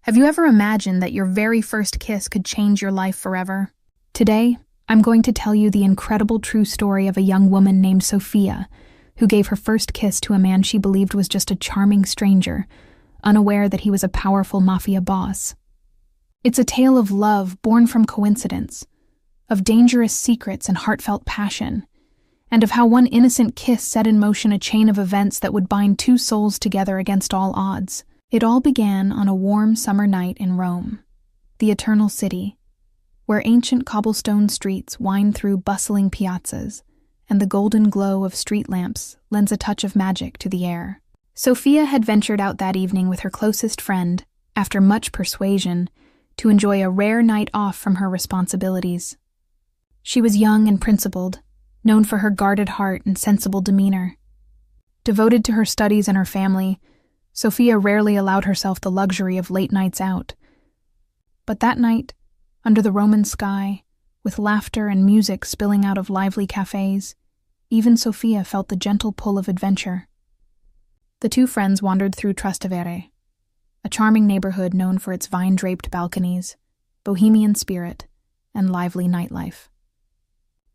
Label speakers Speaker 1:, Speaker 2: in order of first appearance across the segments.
Speaker 1: Have you ever imagined that your very first kiss could change your life forever? Today, I'm going to tell you the incredible true story of a young woman named Sophia, who gave her first kiss to a man she believed was just a charming stranger, unaware that he was a powerful Mafia boss. It's a tale of love born from coincidence, of dangerous secrets and heartfelt passion, and of how one innocent kiss set in motion a chain of events that would bind two souls together against all odds. It all began on a warm summer night in Rome, the Eternal City, where ancient cobblestone streets wind through bustling piazzas, and the golden glow of street lamps lends a touch of magic to the air. Sophia had ventured out that evening with her closest friend, after much persuasion, to enjoy a rare night off from her responsibilities. She was young and principled, known for her guarded heart and sensible demeanor. Devoted to her studies and her family, Sophia rarely allowed herself the luxury of late nights out. But that night, under the Roman sky, with laughter and music spilling out of lively cafes, even Sophia felt the gentle pull of adventure. The two friends wandered through Trastevere, a charming neighborhood known for its vine-draped balconies, bohemian spirit, and lively nightlife.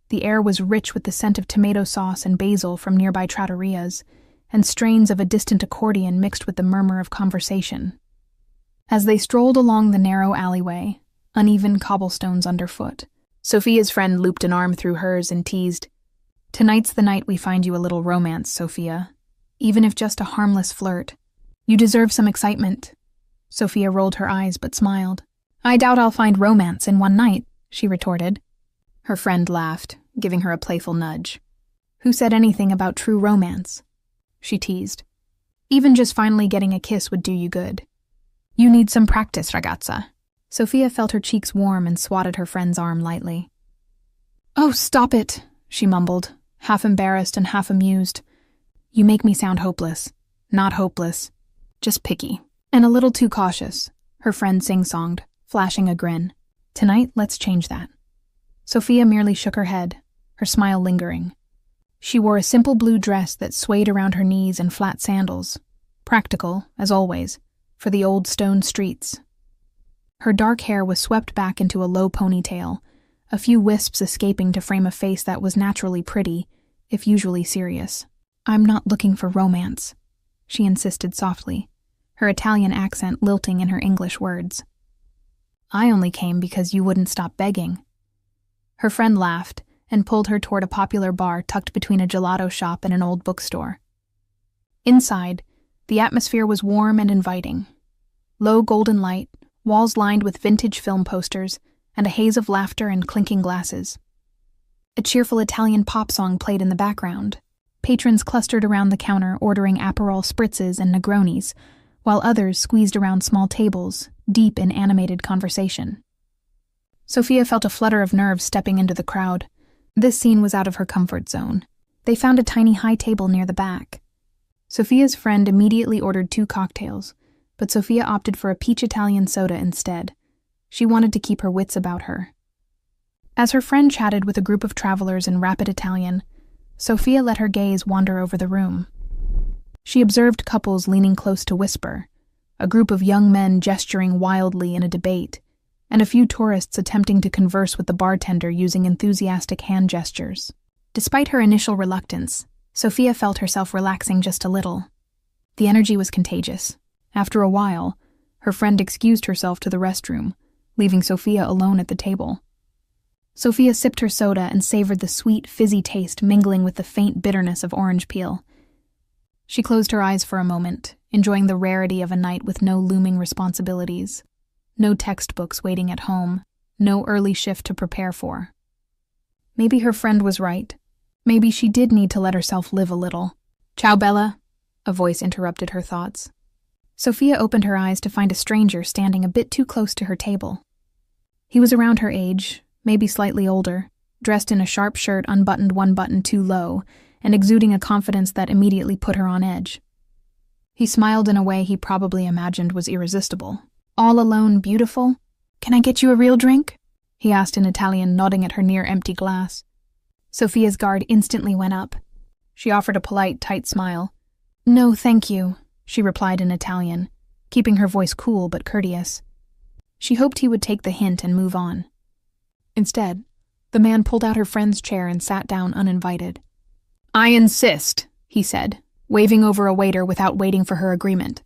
Speaker 1: The air was rich with the scent of tomato sauce and basil from nearby trattorias, and strains of a distant accordion mixed with the murmur of conversation. As they strolled along the narrow alleyway, uneven cobblestones underfoot, Sophia's friend looped an arm through hers and teased, "Tonight's the night we find you a little romance, Sophia. Even if just a harmless flirt. You deserve some excitement." Sophia rolled her eyes but smiled. "I doubt I'll find romance in one night," she retorted. Her friend laughed, giving her a playful nudge. "Who said anything about true romance?" she teased. "Even just finally getting a kiss would do you good. You need some practice, ragazza." Sophia felt her cheeks warm and swatted her friend's arm lightly. "Oh, stop it," she mumbled, half embarrassed and half amused. "You make me sound hopeless." "Not hopeless. Just picky. And a little too cautious," her friend sing-songed, flashing a grin. "Tonight, let's change that." Sophia merely shook her head, her smile lingering. She wore a simple blue dress that swayed around her knees and flat sandals, practical, as always, for the old stone streets. Her dark hair was swept back into a low ponytail, a few wisps escaping to frame a face that was naturally pretty, if usually serious. "I'm not looking for romance," she insisted softly, her Italian accent lilting in her English words. "I only came because you wouldn't stop begging." Her friend laughed and pulled her toward a popular bar tucked between a gelato shop and an old bookstore. Inside, the atmosphere was warm and inviting. Low golden light, walls lined with vintage film posters, and a haze of laughter and clinking glasses. A cheerful Italian pop song played in the background. Patrons clustered around the counter ordering Aperol spritzes and Negronis, while others squeezed around small tables, deep in animated conversation. Sophia felt a flutter of nerves stepping into the crowd. This scene was out of her comfort zone. They found a tiny high table near the back. Sophia's friend immediately ordered 2 cocktails, but Sophia opted for a peach Italian soda instead. She wanted to keep her wits about her. As her friend chatted with a group of travelers in rapid Italian, Sophia let her gaze wander over the room. She observed couples leaning close to whisper, a group of young men gesturing wildly in a debate, and a few tourists attempting to converse with the bartender using enthusiastic hand gestures. Despite her initial reluctance, Sophia felt herself relaxing just a little. The energy was contagious. After a while, her friend excused herself to the restroom, leaving Sophia alone at the table. Sophia sipped her soda and savored the sweet, fizzy taste mingling with the faint bitterness of orange peel. She closed her eyes for a moment, enjoying the rarity of a night with no looming responsibilities. No textbooks waiting at home, no early shift to prepare for. Maybe her friend was right. Maybe she did need to let herself live a little. "Ciao, Bella," a voice interrupted her thoughts. Sophia opened her eyes to find a stranger standing a bit too close to her table. He was around her age, maybe slightly older, dressed in a sharp shirt unbuttoned one button too low, and exuding a confidence that immediately put her on edge. He smiled in a way he probably imagined was irresistible. "All alone, beautiful? Can I get you a real drink?" he asked in Italian, nodding at her near-empty glass. Sophia's guard instantly went up. She offered a polite, tight smile. "No, thank you," she replied in Italian, keeping her voice cool but courteous. She hoped he would take the hint and move on. Instead, the man pulled out her friend's chair and sat down uninvited. "I insist," he said, waving over a waiter without waiting for her agreement.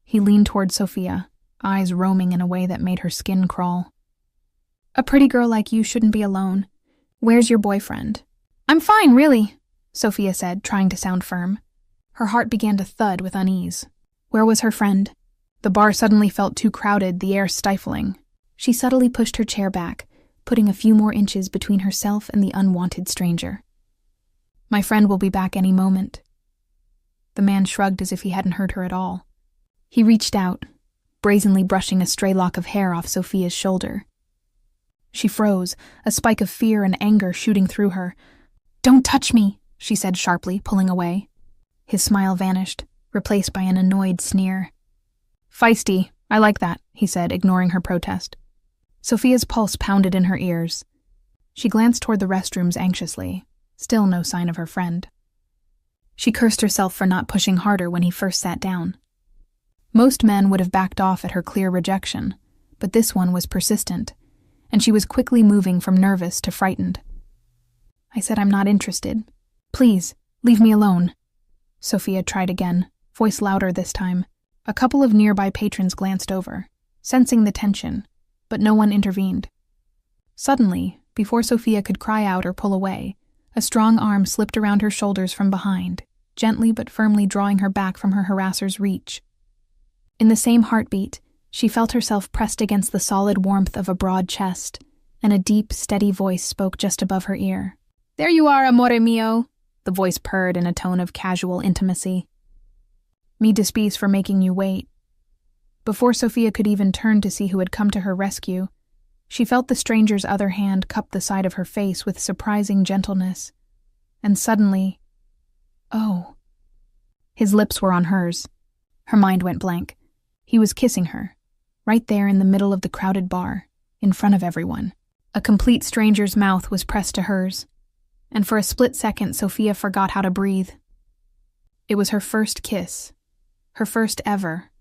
Speaker 1: He leaned toward Sophia, eyes roaming in a way that made her skin crawl. "A pretty girl like you shouldn't be alone. Where's your boyfriend?" "I'm fine, really," Sophia said, trying to sound firm. Her heart began to thud with unease. Where was her friend? The bar suddenly felt too crowded, the air stifling. She subtly pushed her chair back, putting a few more inches between herself and the unwanted stranger. "My friend will be back any moment." The man shrugged as if he hadn't heard her at all. He reached out, brazenly brushing a stray lock of hair off Sophia's shoulder. She froze, a spike of fear and anger shooting through her. "Don't touch me," she said sharply, pulling away. His smile vanished, replaced by an annoyed sneer. "Feisty, I like that," he said, ignoring her protest. Sophia's pulse pounded in her ears. She glanced toward the restrooms anxiously, still no sign of her friend. She cursed herself for not pushing harder when he first sat down. Most men would have backed off at her clear rejection, but this one was persistent, and she was quickly moving from nervous to frightened. "I said I'm not interested. Please, leave me alone." Sophia tried again, voice louder this time. A couple of nearby patrons glanced over, sensing the tension, but no one intervened. Suddenly, before Sophia could cry out or pull away, a strong arm slipped around her shoulders from behind, gently but firmly drawing her back from her harasser's reach. In the same heartbeat, she felt herself pressed against the solid warmth of a broad chest, and a deep, steady voice spoke just above her ear. "There you are, amore mio," the voice purred in a tone of casual intimacy. "Me dispiece for making you wait." Before Sophia could even turn to see who had come to her rescue, she felt the stranger's other hand cup the side of her face with surprising gentleness. And suddenly, oh. His lips were on hers. Her mind went blank. He was kissing her, right there in the middle of the crowded bar, in front of everyone. A complete stranger's mouth was pressed to hers, and for a split second Sophia forgot how to breathe. It was her first kiss, her first ever,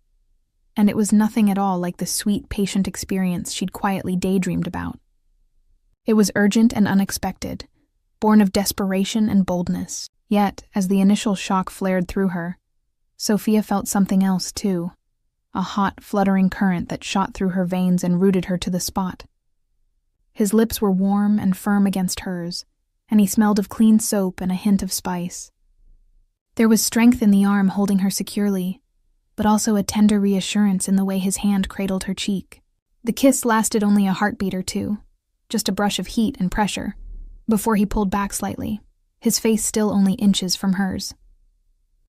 Speaker 1: and it was nothing at all like the sweet, patient experience she'd quietly daydreamed about. It was urgent and unexpected, born of desperation and boldness. Yet, as the initial shock flared through her, Sophia felt something else too, a hot, fluttering current that shot through her veins and rooted her to the spot. His lips were warm and firm against hers, and he smelled of clean soap and a hint of spice. There was strength in the arm holding her securely, but also a tender reassurance in the way his hand cradled her cheek. The kiss lasted only a heartbeat or two, just a brush of heat and pressure, before he pulled back slightly, his face still only inches from hers.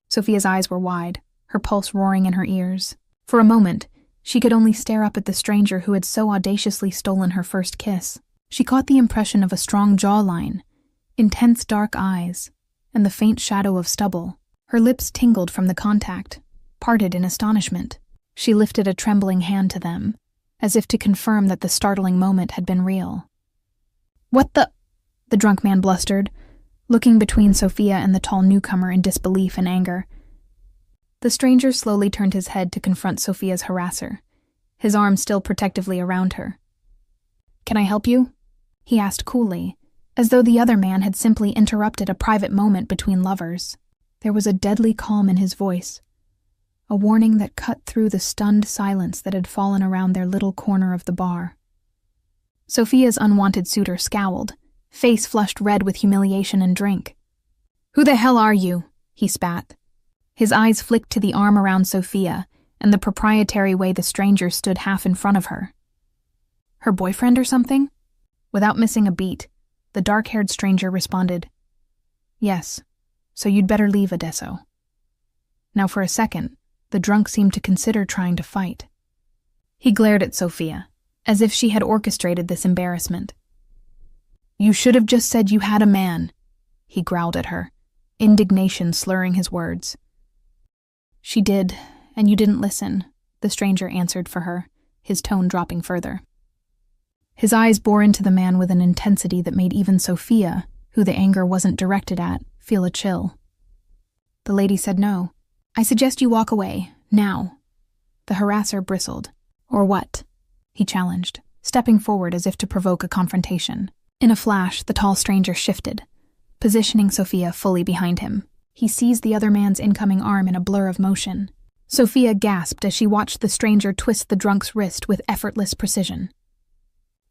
Speaker 1: Sophia's eyes were wide, her pulse roaring in her ears. For a moment, she could only stare up at the stranger who had so audaciously stolen her first kiss. She caught the impression of a strong jawline, intense dark eyes, and the faint shadow of stubble. Her lips tingled from the contact, parted in astonishment. She lifted a trembling hand to them, as if to confirm that the startling moment had been real. "What the drunk man blustered, looking between Sophia and the tall newcomer in disbelief and anger. The stranger slowly turned his head to confront Sophia's harasser, his arm still protectively around her. "Can I help you?" he asked coolly, as though the other man had simply interrupted a private moment between lovers. There was a deadly calm in his voice, a warning that cut through the stunned silence that had fallen around their little corner of the bar. Sophia's unwanted suitor scowled, face flushed red with humiliation and drink. "Who the hell are you?" he spat. His eyes flicked to the arm around Sophia and the proprietary way the stranger stood half in front of her. "Her boyfriend or something?" Without missing a beat, the dark-haired stranger responded, "Yes, so you'd better leave, adesso." Now for a second, the drunk seemed to consider trying to fight. He glared at Sophia, as if she had orchestrated this embarrassment. "You should have just said you had a man," he growled at her, indignation slurring his words. "She did, and you didn't listen," the stranger answered for her, his tone dropping further. His eyes bore into the man with an intensity that made even Sophia, who the anger wasn't directed at, feel a chill. The lady said no. "I suggest you walk away, now." The harasser bristled. "Or what?" he challenged, stepping forward as if to provoke a confrontation. In a flash, the tall stranger shifted, positioning Sophia fully behind him. He seized the other man's incoming arm in a blur of motion. Sophia gasped as she watched the stranger twist the drunk's wrist with effortless precision.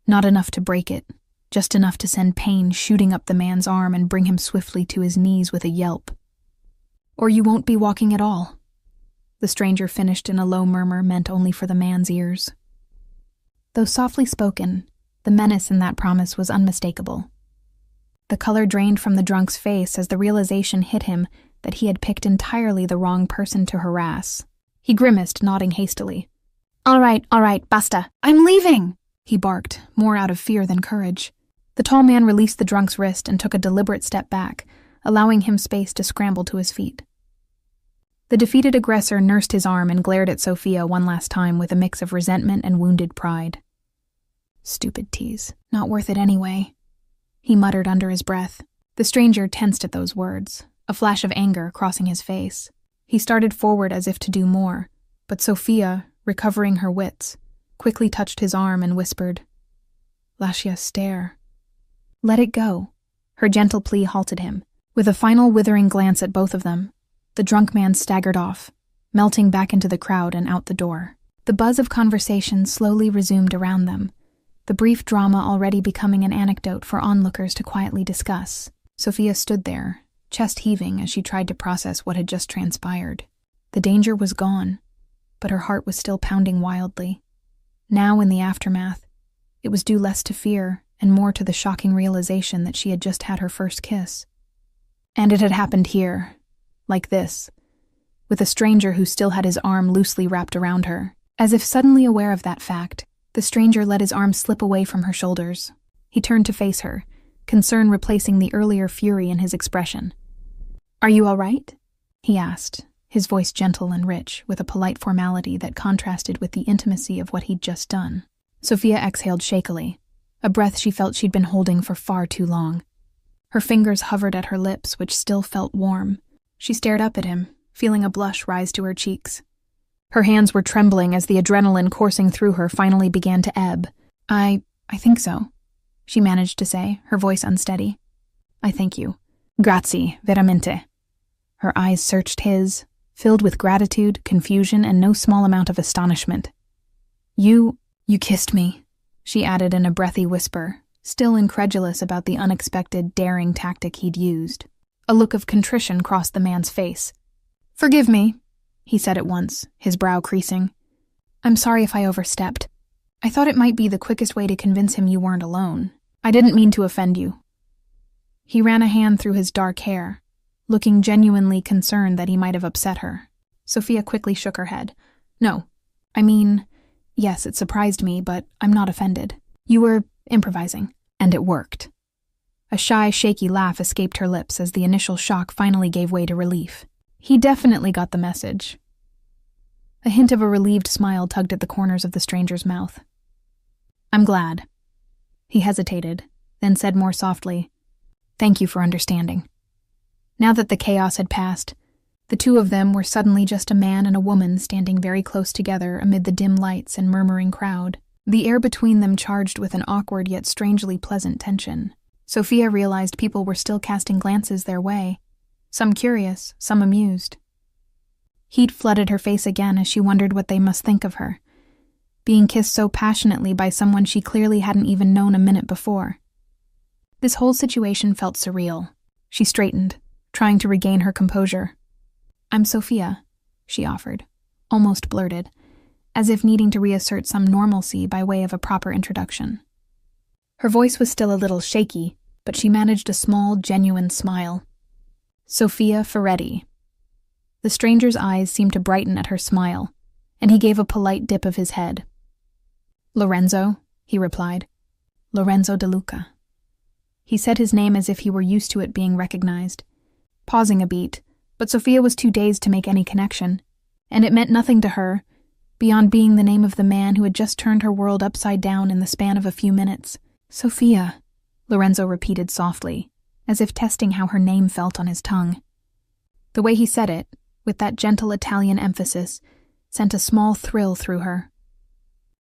Speaker 1: Not enough to break it, just enough to send pain shooting up the man's arm and bring him swiftly to his knees with a yelp. "Or you won't be walking at all," the stranger finished in a low murmur meant only for the man's ears. Though softly spoken, the menace in that promise was unmistakable. The color drained from the drunk's face as the realization hit him that he had picked entirely the wrong person to harass. He grimaced, nodding hastily. All right, basta. I'm leaving!" he barked, more out of fear than courage. The tall man released the drunk's wrist and took a deliberate step back, allowing him space to scramble to his feet. The defeated aggressor nursed his arm and glared at Sophia one last time with a mix of resentment and wounded pride. "Stupid tease. Not worth it anyway," he muttered under his breath. The stranger tensed at those words, a flash of anger crossing his face. He started forward as if to do more, but Sophia, recovering her wits, quickly touched his arm and whispered, "Lascia stare." "Let it go." Her gentle plea halted him. With a final withering glance at both of them, the drunk man staggered off, melting back into the crowd and out the door. The buzz of conversation slowly resumed around them, the brief drama already becoming an anecdote for onlookers to quietly discuss. Sophia stood there, chest heaving as she tried to process what had just transpired. The danger was gone, but her heart was still pounding wildly. Now, in the aftermath, it was due less to fear and more to the shocking realization that she had just had her first kiss. And it had happened here, like this, with a stranger who still had his arm loosely wrapped around her. As if suddenly aware of that fact, the stranger let his arm slip away from her shoulders. He turned to face her, concern replacing the earlier fury in his expression. "Are you all right?" he asked, his voice gentle and rich, with a polite formality that contrasted with the intimacy of what he'd just done. Sophia exhaled shakily, a breath she felt she'd been holding for far too long. Her fingers hovered at her lips, which still felt warm. She stared up at him, feeling a blush rise to her cheeks. Her hands were trembling as the adrenaline coursing through her finally began to ebb. I think so," she managed to say, her voice unsteady. "I thank you. Grazie, veramente." Her eyes searched his, filled with gratitude, confusion, and no small amount of astonishment. You kissed me," she added in a breathy whisper, still incredulous about the unexpected, daring tactic he'd used. A look of contrition crossed the man's face. "Forgive me," he said at once, his brow creasing. "I'm sorry if I overstepped. I thought it might be the quickest way to convince him you weren't alone. I didn't mean to offend you." He ran a hand through his dark hair, looking genuinely concerned that he might have upset her. Sophia quickly shook her head. "No, I mean, yes, it surprised me, but I'm not offended. You were improvising, and it worked." A shy, shaky laugh escaped her lips as the initial shock finally gave way to relief. He definitely got the message. A hint of a relieved smile tugged at the corners of the stranger's mouth. "I'm glad." He hesitated, then said more softly, "Thank you for understanding." Now that the chaos had passed, the two of them were suddenly just a man and a woman standing very close together amid the dim lights and murmuring crowd, the air between them charged with an awkward yet strangely pleasant tension. Sophia realized people were still casting glances their way, some curious, some amused. Heat flooded her face again as she wondered what they must think of her, being kissed so passionately by someone she clearly hadn't even known a minute before. This whole situation felt surreal. She straightened, trying to regain her composure. "I'm Sophia," she offered, almost blurted, as if needing to reassert some normalcy by way of a proper introduction. Her voice was still a little shaky, but she managed a small, genuine smile. "Sophia Ferretti." The stranger's eyes seemed to brighten at her smile, and he gave a polite dip of his head. "Lorenzo," he replied. "Lorenzo De Luca." He said his name as if he were used to it being recognized, pausing a beat, but Sophia was too dazed to make any connection, and it meant nothing to her, beyond being the name of the man who had just turned her world upside down in the span of a few minutes. "Sophia," Lorenzo repeated softly, as if testing how her name felt on his tongue. The way he said it, with that gentle Italian emphasis, sent a small thrill through her.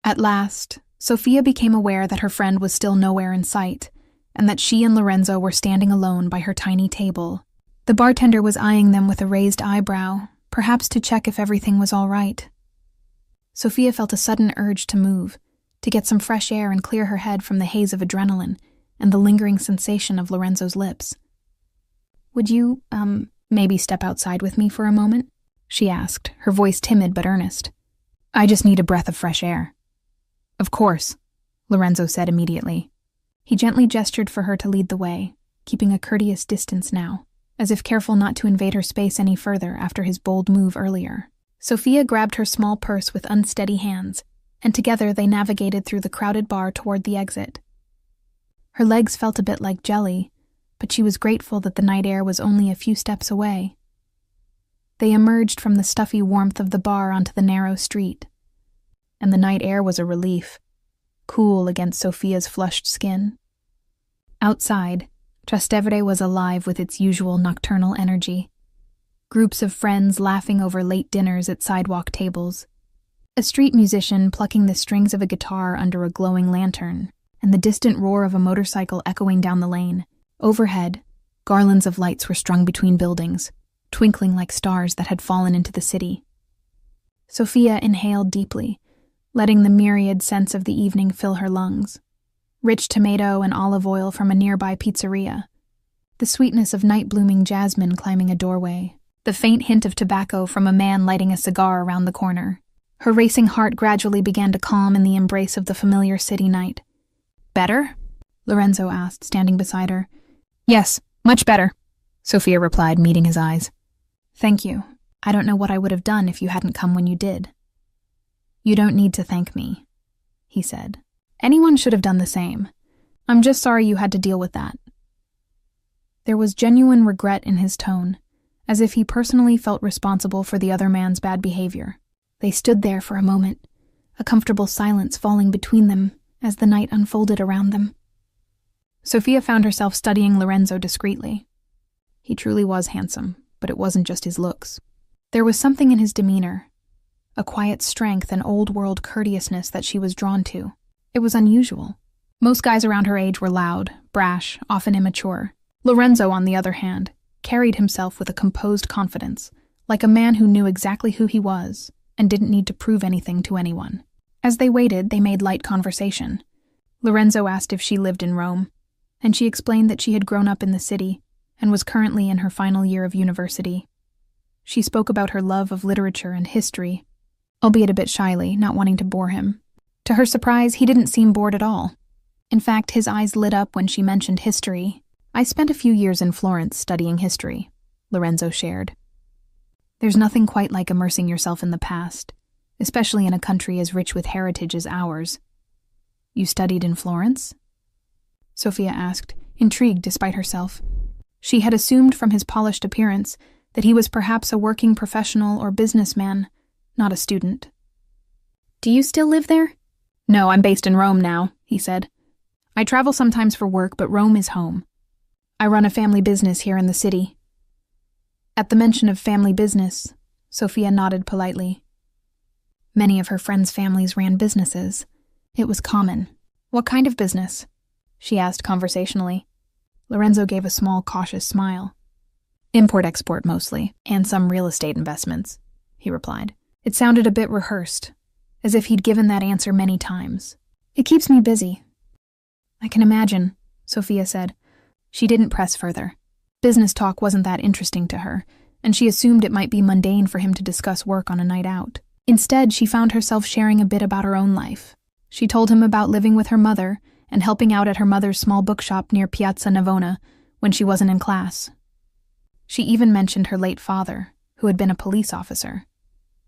Speaker 1: At last, Sophia became aware that her friend was still nowhere in sight, and that she and Lorenzo were standing alone by her tiny table. The bartender was eyeing them with a raised eyebrow, perhaps to check if everything was all right. Sophia felt a sudden urge to move, to get some fresh air and clear her head from the haze of adrenaline and the lingering sensation of Lorenzo's lips. "Would you, maybe step outside with me for a moment?" she asked, her voice timid but earnest. "I just need a breath of fresh air." "Of course," Lorenzo said immediately. He gently gestured for her to lead the way, keeping a courteous distance now, as if careful not to invade her space any further after his bold move earlier. Sophia grabbed her small purse with unsteady hands, and together they navigated through the crowded bar toward the exit. Her legs felt a bit like jelly, but she was grateful that the night air was only a few steps away. They emerged from the stuffy warmth of the bar onto the narrow street, and the night air was a relief, cool against Sophia's flushed skin. Outside, Trastevere was alive with its usual nocturnal energy. Groups of friends laughing over late dinners at sidewalk tables, a street musician plucking the strings of a guitar under a glowing lantern, and the distant roar of a motorcycle echoing down the lane. Overhead, garlands of lights were strung between buildings, twinkling like stars that had fallen into the city. Sophia inhaled deeply, letting the myriad scents of the evening fill her lungs. Rich tomato and olive oil from a nearby pizzeria, the sweetness of night-blooming jasmine climbing a doorway, the faint hint of tobacco from a man lighting a cigar around the corner. Her racing heart gradually began to calm in the embrace of the familiar city night. "Better?" Lorenzo asked, standing beside her. "Yes, much better," Sophia replied, meeting his eyes. "Thank you. I don't know what I would have done if you hadn't come when you did." "You don't need to thank me," he said. "Anyone should have done the same. I'm just sorry you had to deal with that." There was genuine regret in his tone, as if he personally felt responsible for the other man's bad behavior. They stood there for a moment, a comfortable silence falling between them as the night unfolded around them. Sophia found herself studying Lorenzo discreetly. He truly was handsome, but it wasn't just his looks. There was something in his demeanor, a quiet strength and old-world courteousness that she was drawn to. It was unusual. Most guys around her age were loud, brash, often immature. Lorenzo, on the other hand, carried himself with a composed confidence, like a man who knew exactly who he was and didn't need to prove anything to anyone. As they waited, they made light conversation. Lorenzo asked if she lived in Rome, and she explained that she had grown up in the city and was currently in her final year of university. She spoke about her love of literature and history, albeit a bit shyly, not wanting to bore him. To her surprise, he didn't seem bored at all. In fact, his eyes lit up when she mentioned history. "I spent a few years in Florence studying history," Lorenzo shared. "There's nothing quite like immersing yourself in the past, especially in a country as rich with heritage as ours." "You studied in Florence?" Sophia asked, intrigued despite herself. She had assumed from his polished appearance that he was perhaps a working professional or businessman, not a student. "Do you still live there?" "No, I'm based in Rome now," he said. "I travel sometimes for work, but Rome is home. I run a family business here in the city." At the mention of family business, Sophia nodded politely. Many of her friends' families ran businesses. It was common. "What kind of business?" she asked conversationally. Lorenzo gave a small, cautious smile. "Import-export mostly, and some real estate investments," he replied. It sounded a bit rehearsed, as if he'd given that answer many times. "It keeps me busy." "I can imagine," Sophia said. She didn't press further. Business talk wasn't that interesting to her, and she assumed it might be mundane for him to discuss work on a night out. Instead, she found herself sharing a bit about her own life. She told him about living with her mother and helping out at her mother's small bookshop near Piazza Navona when she wasn't in class. She even mentioned her late father, who had been a police officer,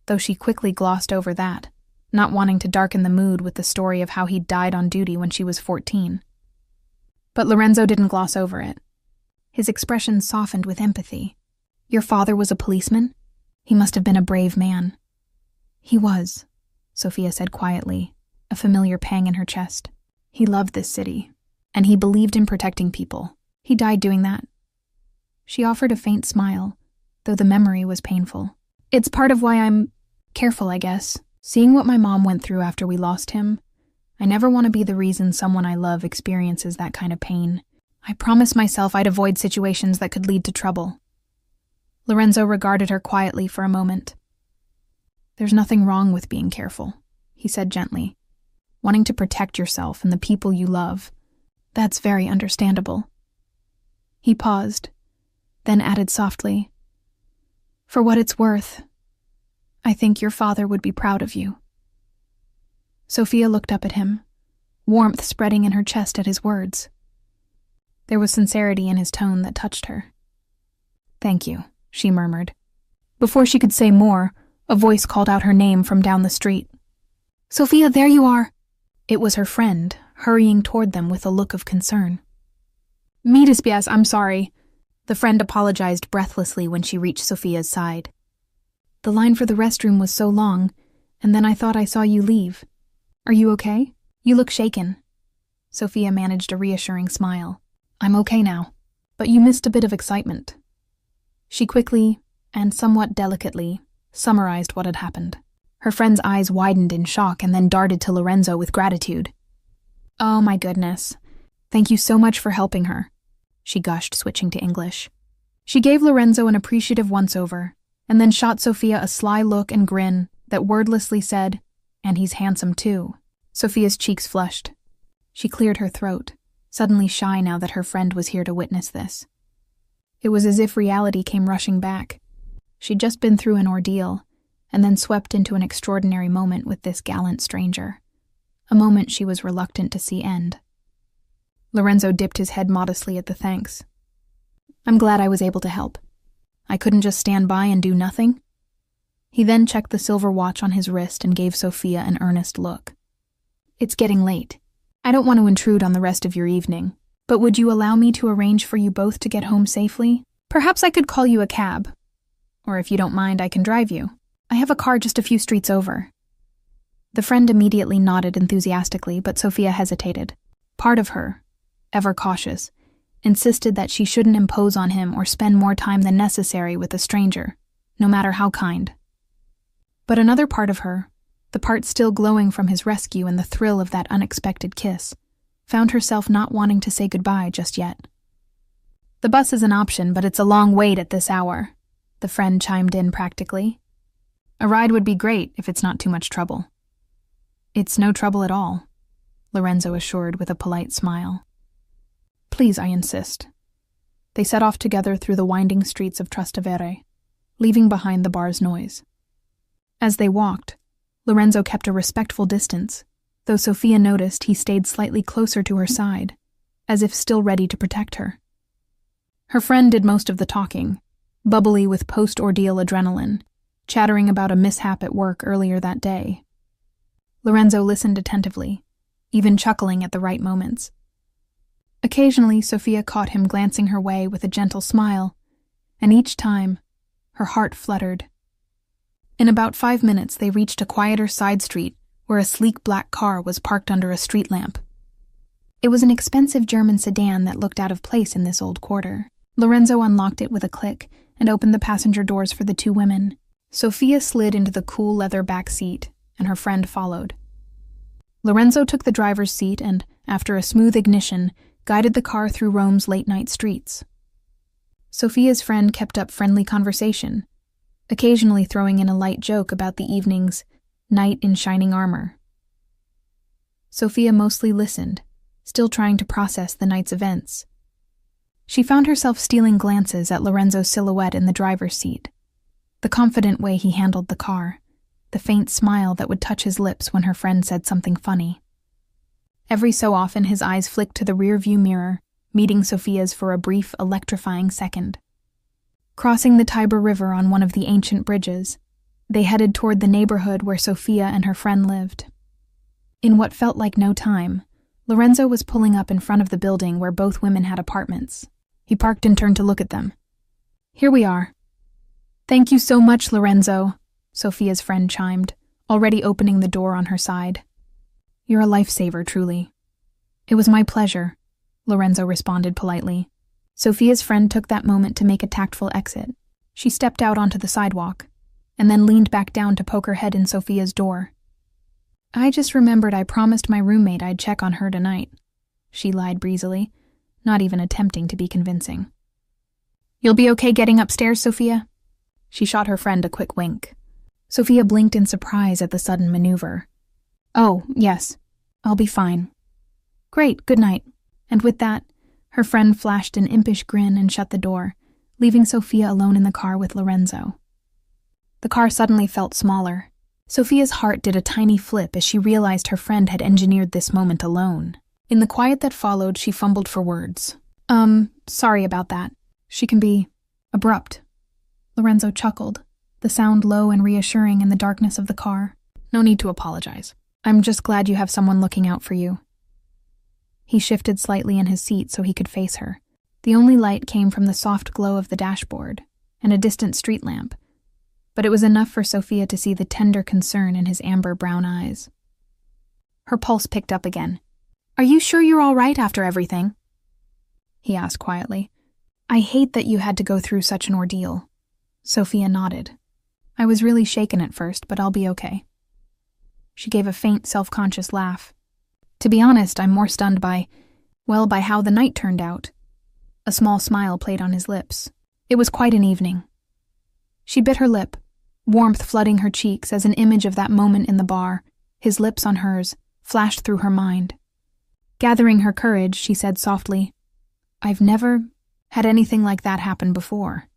Speaker 1: though she quickly glossed over that, not wanting to darken the mood with the story of how he'd died on duty when she was 14. But Lorenzo didn't gloss over it. His expression softened with empathy. "Your father was a policeman? He must have been a brave man." "He was," Sophia said quietly, a familiar pang in her chest. "He loved this city, and he believed in protecting people. He died doing that." She offered a faint smile, though the memory was painful. "It's part of why I'm..." Careful, I guess. Seeing what my mom went through after we lost him, I never want to be the reason someone I love experiences that kind of pain. I promised myself I'd avoid situations that could lead to trouble. Lorenzo regarded her quietly for a moment. There's nothing wrong with being careful, he said gently. Wanting to protect yourself and the people you love. That's very understandable. He paused, then added softly, For what it's worth, I think your father would be proud of you. Sophia looked up at him, warmth spreading in her chest at his words. There was sincerity in his tone that touched her. Thank you, she murmured. Before she could say more, a voice called out her name from down the street. Sophia, there you are! It was her friend, hurrying toward them with a look of concern. Me despias, I'm sorry. The friend apologized breathlessly when she reached Sophia's side. The line for the restroom was so long, and then I thought I saw you leave. Are you okay? You look shaken. Sophia managed a reassuring smile. I'm okay now, but you missed a bit of excitement. She quickly, and somewhat delicately, summarized what had happened. Her friend's eyes widened in shock and then darted to Lorenzo with gratitude. Oh my goodness. Thank you so much for helping her, she gushed, switching to English. She gave Lorenzo an appreciative once-over, and then shot Sophia a sly look and grin that wordlessly said, and he's handsome too. Sophia's cheeks flushed. She cleared her throat, suddenly shy now that her friend was here to witness this. It was as if reality came rushing back. She'd just been through an ordeal, and then swept into an extraordinary moment with this gallant stranger. A moment she was reluctant to see end. Lorenzo dipped his head modestly at the thanks. I'm glad I was able to help. I couldn't just stand by and do nothing. He then checked the silver watch on his wrist and gave Sophia an earnest look. It's getting late. I don't want to intrude on the rest of your evening, but would you allow me to arrange for you both to get home safely? Perhaps I could call you a cab. Or if you don't mind, I can drive you. I have a car just a few streets over. The friend immediately nodded enthusiastically, but Sophia hesitated. Part of her, ever cautious, insisted that she shouldn't impose on him or spend more time than necessary with a stranger, no matter how kind. But another part of her, the part still glowing from his rescue and the thrill of that unexpected kiss, found herself not wanting to say goodbye just yet. The bus is an option, but it's a long wait at this hour, the friend chimed in practically. A ride would be great if it's not too much trouble. It's no trouble at all, Lorenzo assured with a polite smile. Please, I insist. They set off together through the winding streets of Trastevere, leaving behind the bar's noise. As they walked, Lorenzo kept a respectful distance, though Sophia noticed he stayed slightly closer to her side, as if still ready to protect her. Her friend did most of the talking, bubbly with post-ordeal adrenaline, chattering about a mishap at work earlier that day. Lorenzo listened attentively, even chuckling at the right moments. Occasionally, Sophia caught him glancing her way with a gentle smile, and each time, her heart fluttered. In about 5 minutes, they reached a quieter side street where a sleek black car was parked under a street lamp. It was an expensive German sedan that looked out of place in this old quarter. Lorenzo unlocked it with a click and opened the passenger doors for the two women. Sophia slid into the cool leather back seat, and her friend followed. Lorenzo took the driver's seat and, after a smooth ignition, guided the car through Rome's late-night streets. Sophia's friend kept up friendly conversation, occasionally throwing in a light joke about the evening's knight in shining armor. Sophia mostly listened, still trying to process the night's events. She found herself stealing glances at Lorenzo's silhouette in the driver's seat, the confident way he handled the car, the faint smile that would touch his lips when her friend said something funny. Every so often his eyes flicked to the rear-view mirror, meeting Sophia's for a brief, electrifying second. Crossing the Tiber River on one of the ancient bridges, they headed toward the neighborhood where Sophia and her friend lived. In what felt like no time, Lorenzo was pulling up in front of the building where both women had apartments. He parked and turned to look at them. Here we are. Thank you so much, Lorenzo, Sophia's friend chimed, already opening the door on her side. You're a lifesaver, truly. It was my pleasure, Lorenzo responded politely. Sophia's friend took that moment to make a tactful exit. She stepped out onto the sidewalk. and then leaned back down to poke her head in Sophia's door. "I just remembered I promised my roommate I'd check on her tonight," she lied breezily, not even attempting to be convincing. "You'll be okay getting upstairs, Sophia?" She shot her friend a quick wink. Sophia blinked in surprise at the sudden maneuver. "Oh, yes. I'll be fine." "Great, good night." And with that, her friend flashed an impish grin and shut the door, leaving Sophia alone in the car with Lorenzo. The car suddenly felt smaller. Sophia's heart did a tiny flip as she realized her friend had engineered this moment alone. In the quiet that followed, she fumbled for words. Sorry about that. She can be abrupt." Lorenzo chuckled, the sound low and reassuring in the darkness of the car. "No need to apologize. I'm just glad you have someone looking out for you." He shifted slightly in his seat so he could face her. The only light came from the soft glow of the dashboard and a distant street lamp, but it was enough for Sophia to see the tender concern in his amber-brown eyes. Her pulse picked up again. "Are you sure you're all right after everything?" he asked quietly. "I hate that you had to go through such an ordeal." Sophia nodded. "I was really shaken at first, but I'll be okay." She gave a faint, self-conscious laugh. "To be honest, I'm more stunned by how the night turned out." A small smile played on his lips. It was quite an evening. She bit her lip, warmth flooding her cheeks as an image of that moment in the bar, his lips on hers, flashed through her mind. Gathering her courage, she said softly, "I've never had anything like that happen before."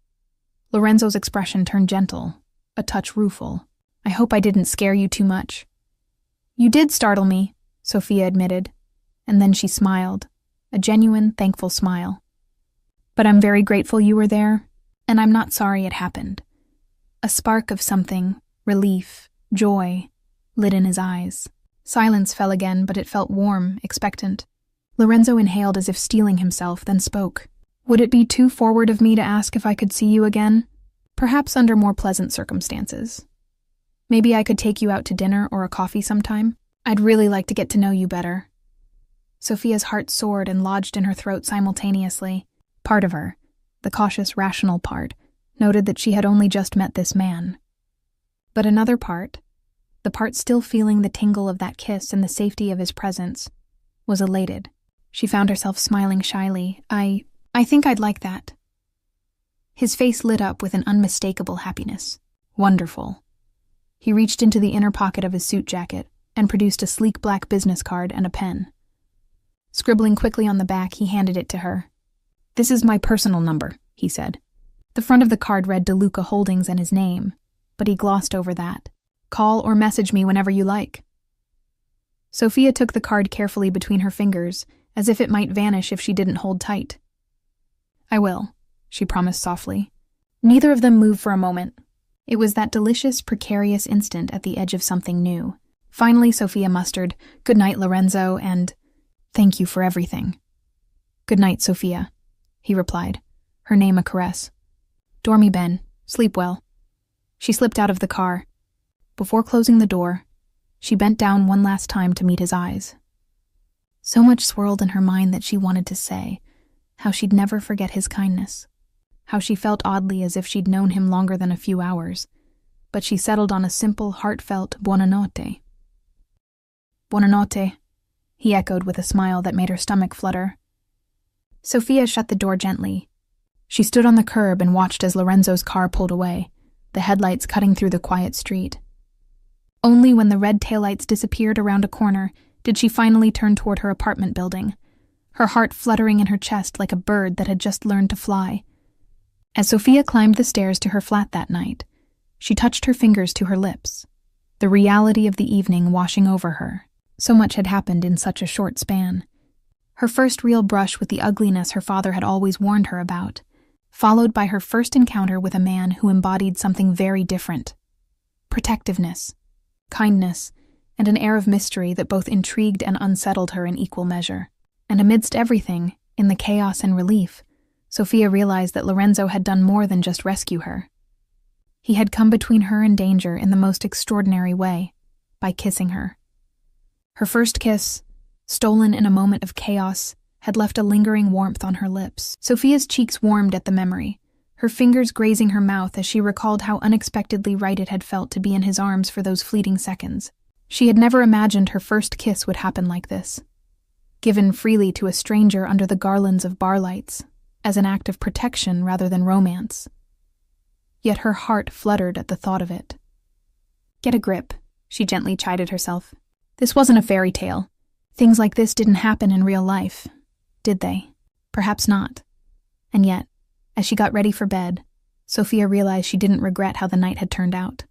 Speaker 1: Lorenzo's expression turned gentle, a touch rueful. "I hope I didn't scare you too much." "You did startle me," Sophia admitted, and then she smiled, a genuine, thankful smile. "But I'm very grateful you were there, and I'm not sorry it happened." A spark of something, relief, joy, lit in his eyes. Silence fell again, but it felt warm, expectant. Lorenzo inhaled as if steeling himself, then spoke. "Would it be too forward of me to ask if I could see you again? Perhaps under more pleasant circumstances. Maybe I could take you out to dinner or a coffee sometime. I'd really like to get to know you better." Sophia's heart soared and lodged in her throat simultaneously. Part of her, the cautious, rational part, noted that she had only just met this man. But another part, the part still feeling the tingle of that kiss and the safety of his presence, was elated. She found herself smiling shyly. I think I'd like that." His face lit up with an unmistakable happiness. "Wonderful." He reached into the inner pocket of his suit jacket and produced a sleek black business card and a pen. Scribbling quickly on the back, he handed it to her. "This is my personal number," he said. The front of the card read DeLuca Holdings and his name, but he glossed over that. "Call or message me whenever you like." Sophia took the card carefully between her fingers, as if it might vanish if she didn't hold tight. "I will," she promised softly. Neither of them moved for a moment. It was that delicious, precarious instant at the edge of something new. Finally, Sophia mustered, "Good night, Lorenzo, and thank you for everything." "Good night, Sophia," he replied, her name a caress. "Dormi ben, sleep well." She slipped out of the car. Before closing the door, she bent down one last time to meet his eyes. So much swirled in her mind that she wanted to say, how she'd never forget his kindness, how she felt oddly as if she'd known him longer than a few hours, but she settled on a simple, heartfelt buonanotte. "Buonanotte," he echoed with a smile that made her stomach flutter. Sophia shut the door gently. She stood on the curb and watched as Lorenzo's car pulled away, the headlights cutting through the quiet street. Only when the red taillights disappeared around a corner did she finally turn toward her apartment building, her heart fluttering in her chest like a bird that had just learned to fly. As Sophia climbed the stairs to her flat that night, she touched her fingers to her lips, the reality of the evening washing over her. So much had happened in such a short span. Her first real brush with the ugliness her father had always warned her about, followed by her first encounter with a man who embodied something very different: protectiveness, kindness, and an air of mystery that both intrigued and unsettled her in equal measure. And amidst everything, in the chaos and relief, Sophia realized that Lorenzo had done more than just rescue her. He had come between her and danger in the most extraordinary way, by kissing her. Her first kiss, stolen in a moment of chaos, had left a lingering warmth on her lips. Sophia's cheeks warmed at the memory, her fingers grazing her mouth as she recalled how unexpectedly right it had felt to be in his arms for those fleeting seconds. She had never imagined her first kiss would happen like this, given freely to a stranger under the garlands of bar lights, as an act of protection rather than romance. Yet her heart fluttered at the thought of it. "Get a grip," she gently chided herself. This wasn't a fairy tale. Things like this didn't happen in real life, did they? Perhaps not. And yet, as she got ready for bed, Sophia realized she didn't regret how the night had turned out.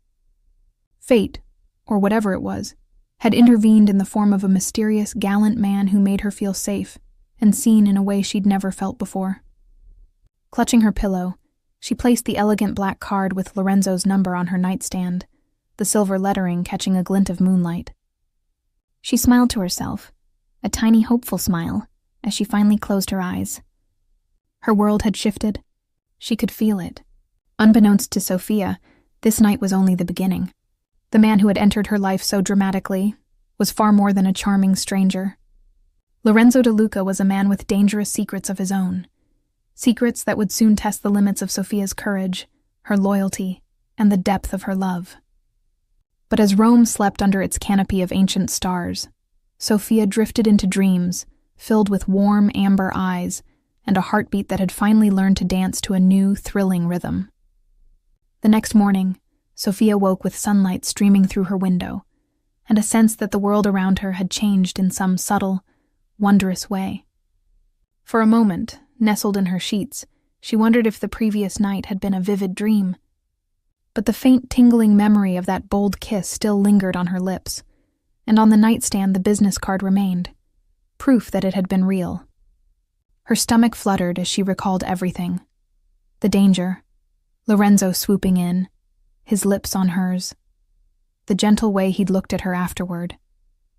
Speaker 1: Fate, or whatever it was, had intervened in the form of a mysterious, gallant man who made her feel safe and seen in a way she'd never felt before. Clutching her pillow, she placed the elegant black card with Lorenzo's number on her nightstand, the silver lettering catching a glint of moonlight. She smiled to herself, a tiny hopeful smile, as she finally closed her eyes. Her world had shifted. She could feel it. Unbeknownst to Sophia, this night was only the beginning. The man who had entered her life so dramatically was far more than a charming stranger. Lorenzo De Luca was a man with dangerous secrets of his own. Secrets that would soon test the limits of Sophia's courage, her loyalty, and the depth of her love. But as Rome slept under its canopy of ancient stars, Sophia drifted into dreams filled with warm amber eyes and a heartbeat that had finally learned to dance to a new, thrilling rhythm. The next morning, Sophia woke with sunlight streaming through her window, and a sense that the world around her had changed in some subtle, wondrous way. For a moment, nestled in her sheets, she wondered if the previous night had been a vivid dream. But the faint tingling memory of that bold kiss still lingered on her lips, and on the nightstand the business card remained, proof that it had been real. Her stomach fluttered as she recalled everything. The danger, Lorenzo swooping in, his lips on hers, the gentle way he'd looked at her afterward,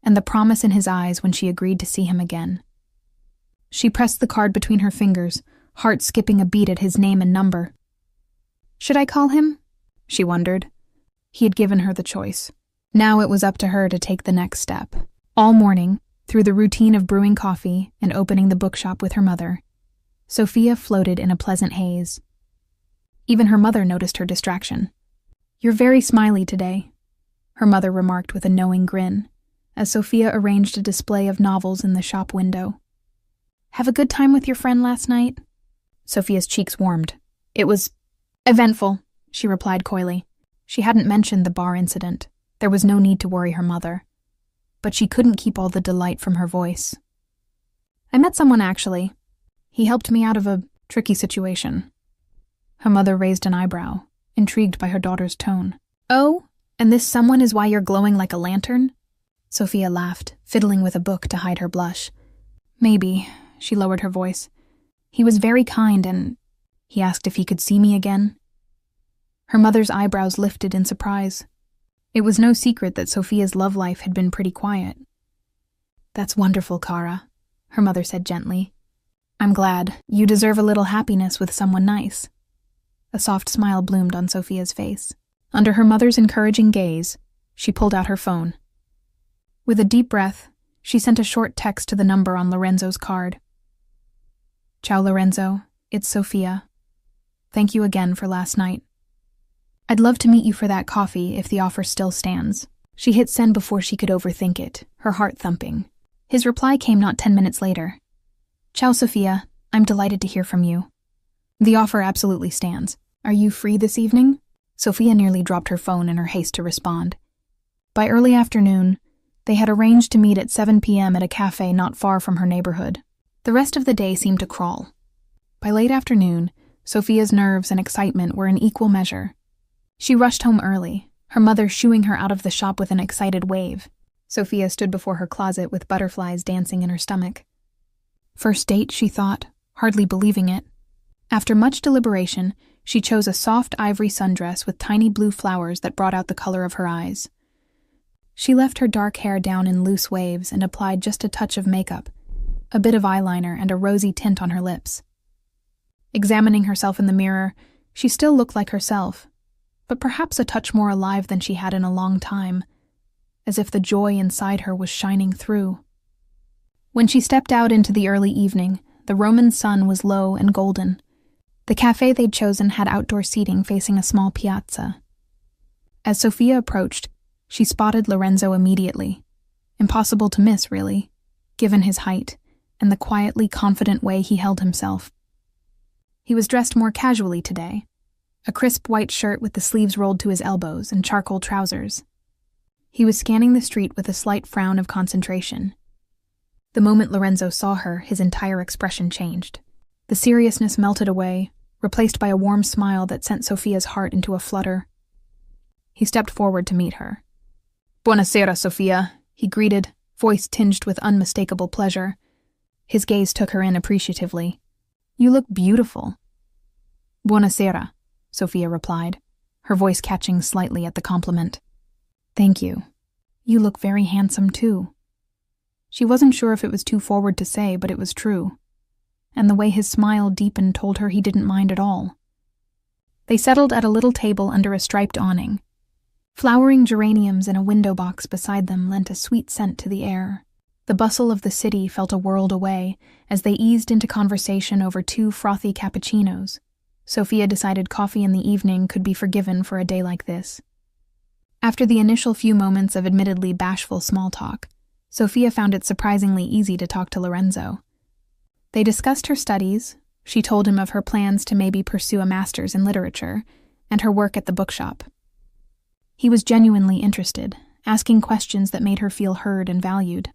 Speaker 1: and the promise in his eyes when she agreed to see him again. She pressed the card between her fingers, heart skipping a beat at his name and number. Should I call him? She wondered. He had given her the choice. Now it was up to her to take the next step. All morning, through the routine of brewing coffee and opening the bookshop with her mother, Sophia floated in a pleasant haze. Even her mother noticed her distraction. "You're very smiley today," her mother remarked with a knowing grin, as Sophia arranged a display of novels in the shop window. "Have a good time with your friend last night?" Sophia's cheeks warmed. "It was eventful," she replied coyly. She hadn't mentioned the bar incident. There was no need to worry her mother. But she couldn't keep all the delight from her voice. "I met someone, actually. He helped me out of a tricky situation." Her mother raised an eyebrow, intrigued by her daughter's tone. "Oh, and this someone is why you're glowing like a lantern?" Sophia laughed, fiddling with a book to hide her blush. "Maybe," she lowered her voice. "He was very kind and he asked if he could see me again." Her mother's eyebrows lifted in surprise. It was no secret that Sophia's love life had been pretty quiet. "That's wonderful, Kara," her mother said gently. "I'm glad. You deserve a little happiness with someone nice." A soft smile bloomed on Sophia's face. Under her mother's encouraging gaze, she pulled out her phone. With a deep breath, she sent a short text to the number on Lorenzo's card. "Ciao, Lorenzo. It's Sophia. Thank you again for last night. I'd love to meet you for that coffee if the offer still stands." She hit send before she could overthink it, her heart thumping. His reply came not 10 minutes later. "Ciao, Sophia. I'm delighted to hear from you. The offer absolutely stands. Are you free this evening?" Sophia nearly dropped her phone in her haste to respond. By early afternoon, they had arranged to meet at 7 p.m. at a cafe not far from her neighborhood. The rest of the day seemed to crawl. By late afternoon, Sophia's nerves and excitement were in equal measure. She rushed home early, her mother shooing her out of the shop with an excited wave. Sophia stood before her closet with butterflies dancing in her stomach. First date, she thought, hardly believing it. After much deliberation, she chose a soft ivory sundress with tiny blue flowers that brought out the color of her eyes. She left her dark hair down in loose waves and applied just a touch of makeup, a bit of eyeliner and a rosy tint on her lips. Examining herself in the mirror, she still looked like herself, but perhaps a touch more alive than she had in a long time, as if the joy inside her was shining through. When she stepped out into the early evening, the Roman sun was low and golden. The cafe they'd chosen had outdoor seating facing a small piazza. As Sophia approached, she spotted Lorenzo immediately. Impossible to miss, really, given his height and the quietly confident way he held himself. He was dressed more casually today, a crisp white shirt with the sleeves rolled to his elbows and charcoal trousers. He was scanning the street with a slight frown of concentration. The moment Lorenzo saw her, his entire expression changed. The seriousness melted away, replaced by a warm smile that sent Sophia's heart into a flutter. He stepped forward to meet her. "Buonasera, Sophia," he greeted, voice tinged with unmistakable pleasure. His gaze took her in appreciatively. "You look beautiful." "Buonasera," Sophia replied, her voice catching slightly at the compliment. "Thank you. You look very handsome, too." She wasn't sure if it was too forward to say, but it was true. And the way his smile deepened told her he didn't mind at all. They settled at a little table under a striped awning. Flowering geraniums in a window box beside them lent a sweet scent to the air. The bustle of the city felt a world away as they eased into conversation over 2 frothy cappuccinos. Sophia decided coffee in the evening could be forgiven for a day like this. After the initial few moments of admittedly bashful small talk, Sophia found it surprisingly easy to talk to Lorenzo. They discussed her studies. She told him of her plans to maybe pursue a master's in literature, and her work at the bookshop. He was genuinely interested, asking questions that made her feel heard and valued.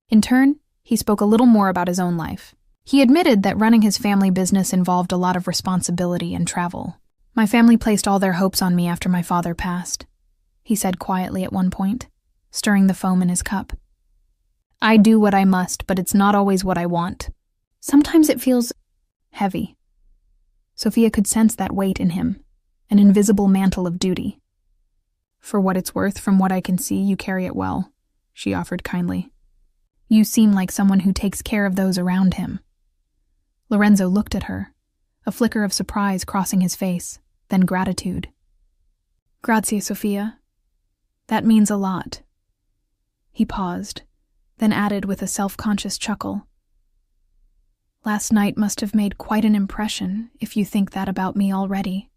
Speaker 1: In turn, he spoke a little more about his own life. He admitted that running his family business involved a lot of responsibility and travel. "My family placed all their hopes on me after my father passed," he said quietly at one point, stirring the foam in his cup. "I do what I must, but it's not always what I want. Sometimes it feels heavy." Sophia could sense that weight in him, an invisible mantle of duty. "For what it's worth, from what I can see, you carry it well," she offered kindly. "You seem like someone who takes care of those around him." Lorenzo looked at her, a flicker of surprise crossing his face, then gratitude. "Grazie, Sophia. That means a lot." He paused, then added with a self-conscious chuckle, "Last night must have made quite an impression, if you think that about me already."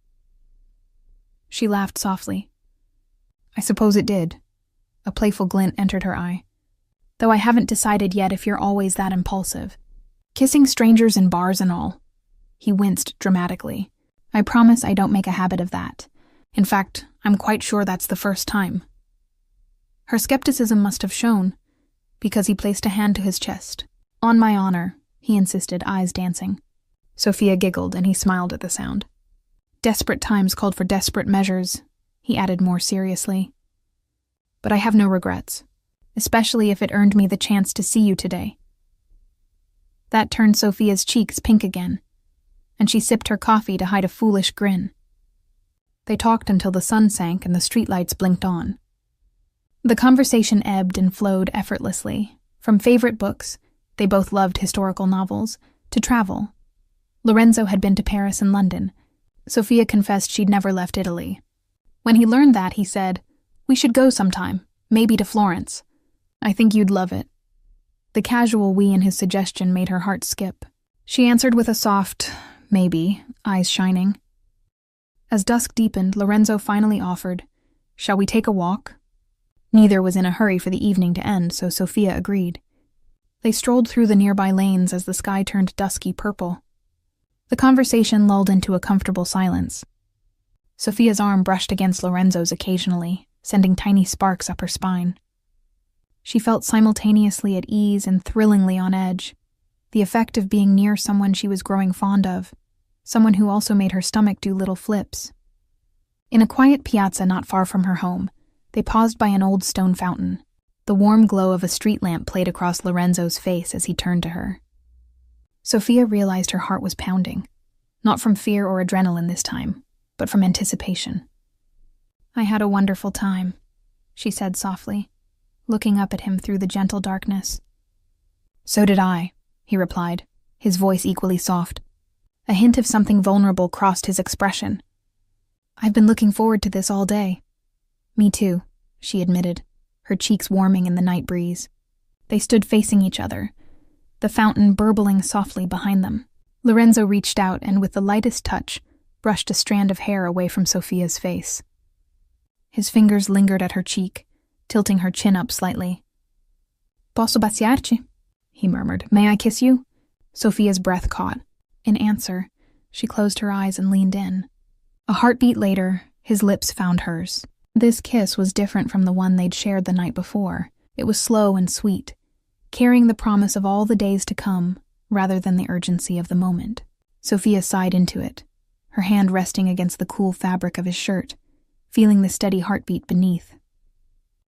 Speaker 1: She laughed softly. "I suppose it did." A playful glint entered her eye. "Though I haven't decided yet if you're always that impulsive. Kissing strangers in bars and all." He winced dramatically. "I promise I don't make a habit of that. In fact, I'm quite sure that's the first time." Her skepticism must have shown, because he placed a hand to his chest. "On my honor," he insisted, eyes dancing. Sophia giggled, and he smiled at the sound. "Desperate times called for desperate measures," he added more seriously. "But I have no regrets, especially if it earned me the chance to see you today." That turned Sophia's cheeks pink again, and she sipped her coffee to hide a foolish grin. They talked until the sun sank and the streetlights blinked on. The conversation ebbed and flowed effortlessly, from favorite books — they both loved historical novels — to travel. Lorenzo had been to Paris and London. Sophia confessed she'd never left Italy. When he learned that, he said, "We should go sometime, maybe to Florence. I think you'd love it." The casual we in his suggestion made her heart skip. She answered with a soft, maybe, eyes shining. As dusk deepened, Lorenzo finally offered, "Shall we take a walk?" Neither was in a hurry for the evening to end, so Sophia agreed. They strolled through the nearby lanes as the sky turned dusky purple. The conversation lulled into a comfortable silence. Sophia's arm brushed against Lorenzo's occasionally, sending tiny sparks up her spine. She felt simultaneously at ease and thrillingly on edge, the effect of being near someone she was growing fond of, someone who also made her stomach do little flips. In a quiet piazza not far from her home, they paused by an old stone fountain. The warm glow of a street lamp played across Lorenzo's face as he turned to her. Sophia realized her heart was pounding, not from fear or adrenaline this time, but from anticipation. "I had a wonderful time," she said softly, looking up at him through the gentle darkness. "So did I," he replied, his voice equally soft. A hint of something vulnerable crossed his expression. "I've been looking forward to this all day." "Me too," she admitted, her cheeks warming in the night breeze. They stood facing each other, the fountain burbling softly behind them. Lorenzo reached out and, with the lightest touch, brushed a strand of hair away from Sofia's face. His fingers lingered at her cheek, tilting her chin up slightly. "Posso baciarci?" he murmured. "May I kiss you?" Sofia's breath caught. In answer, she closed her eyes and leaned in. A heartbeat later, his lips found hers. This kiss was different from the one they'd shared the night before. It was slow and sweet, carrying the promise of all the days to come rather than the urgency of the moment. Sofia sighed into it, her hand resting against the cool fabric of his shirt, feeling the steady heartbeat beneath.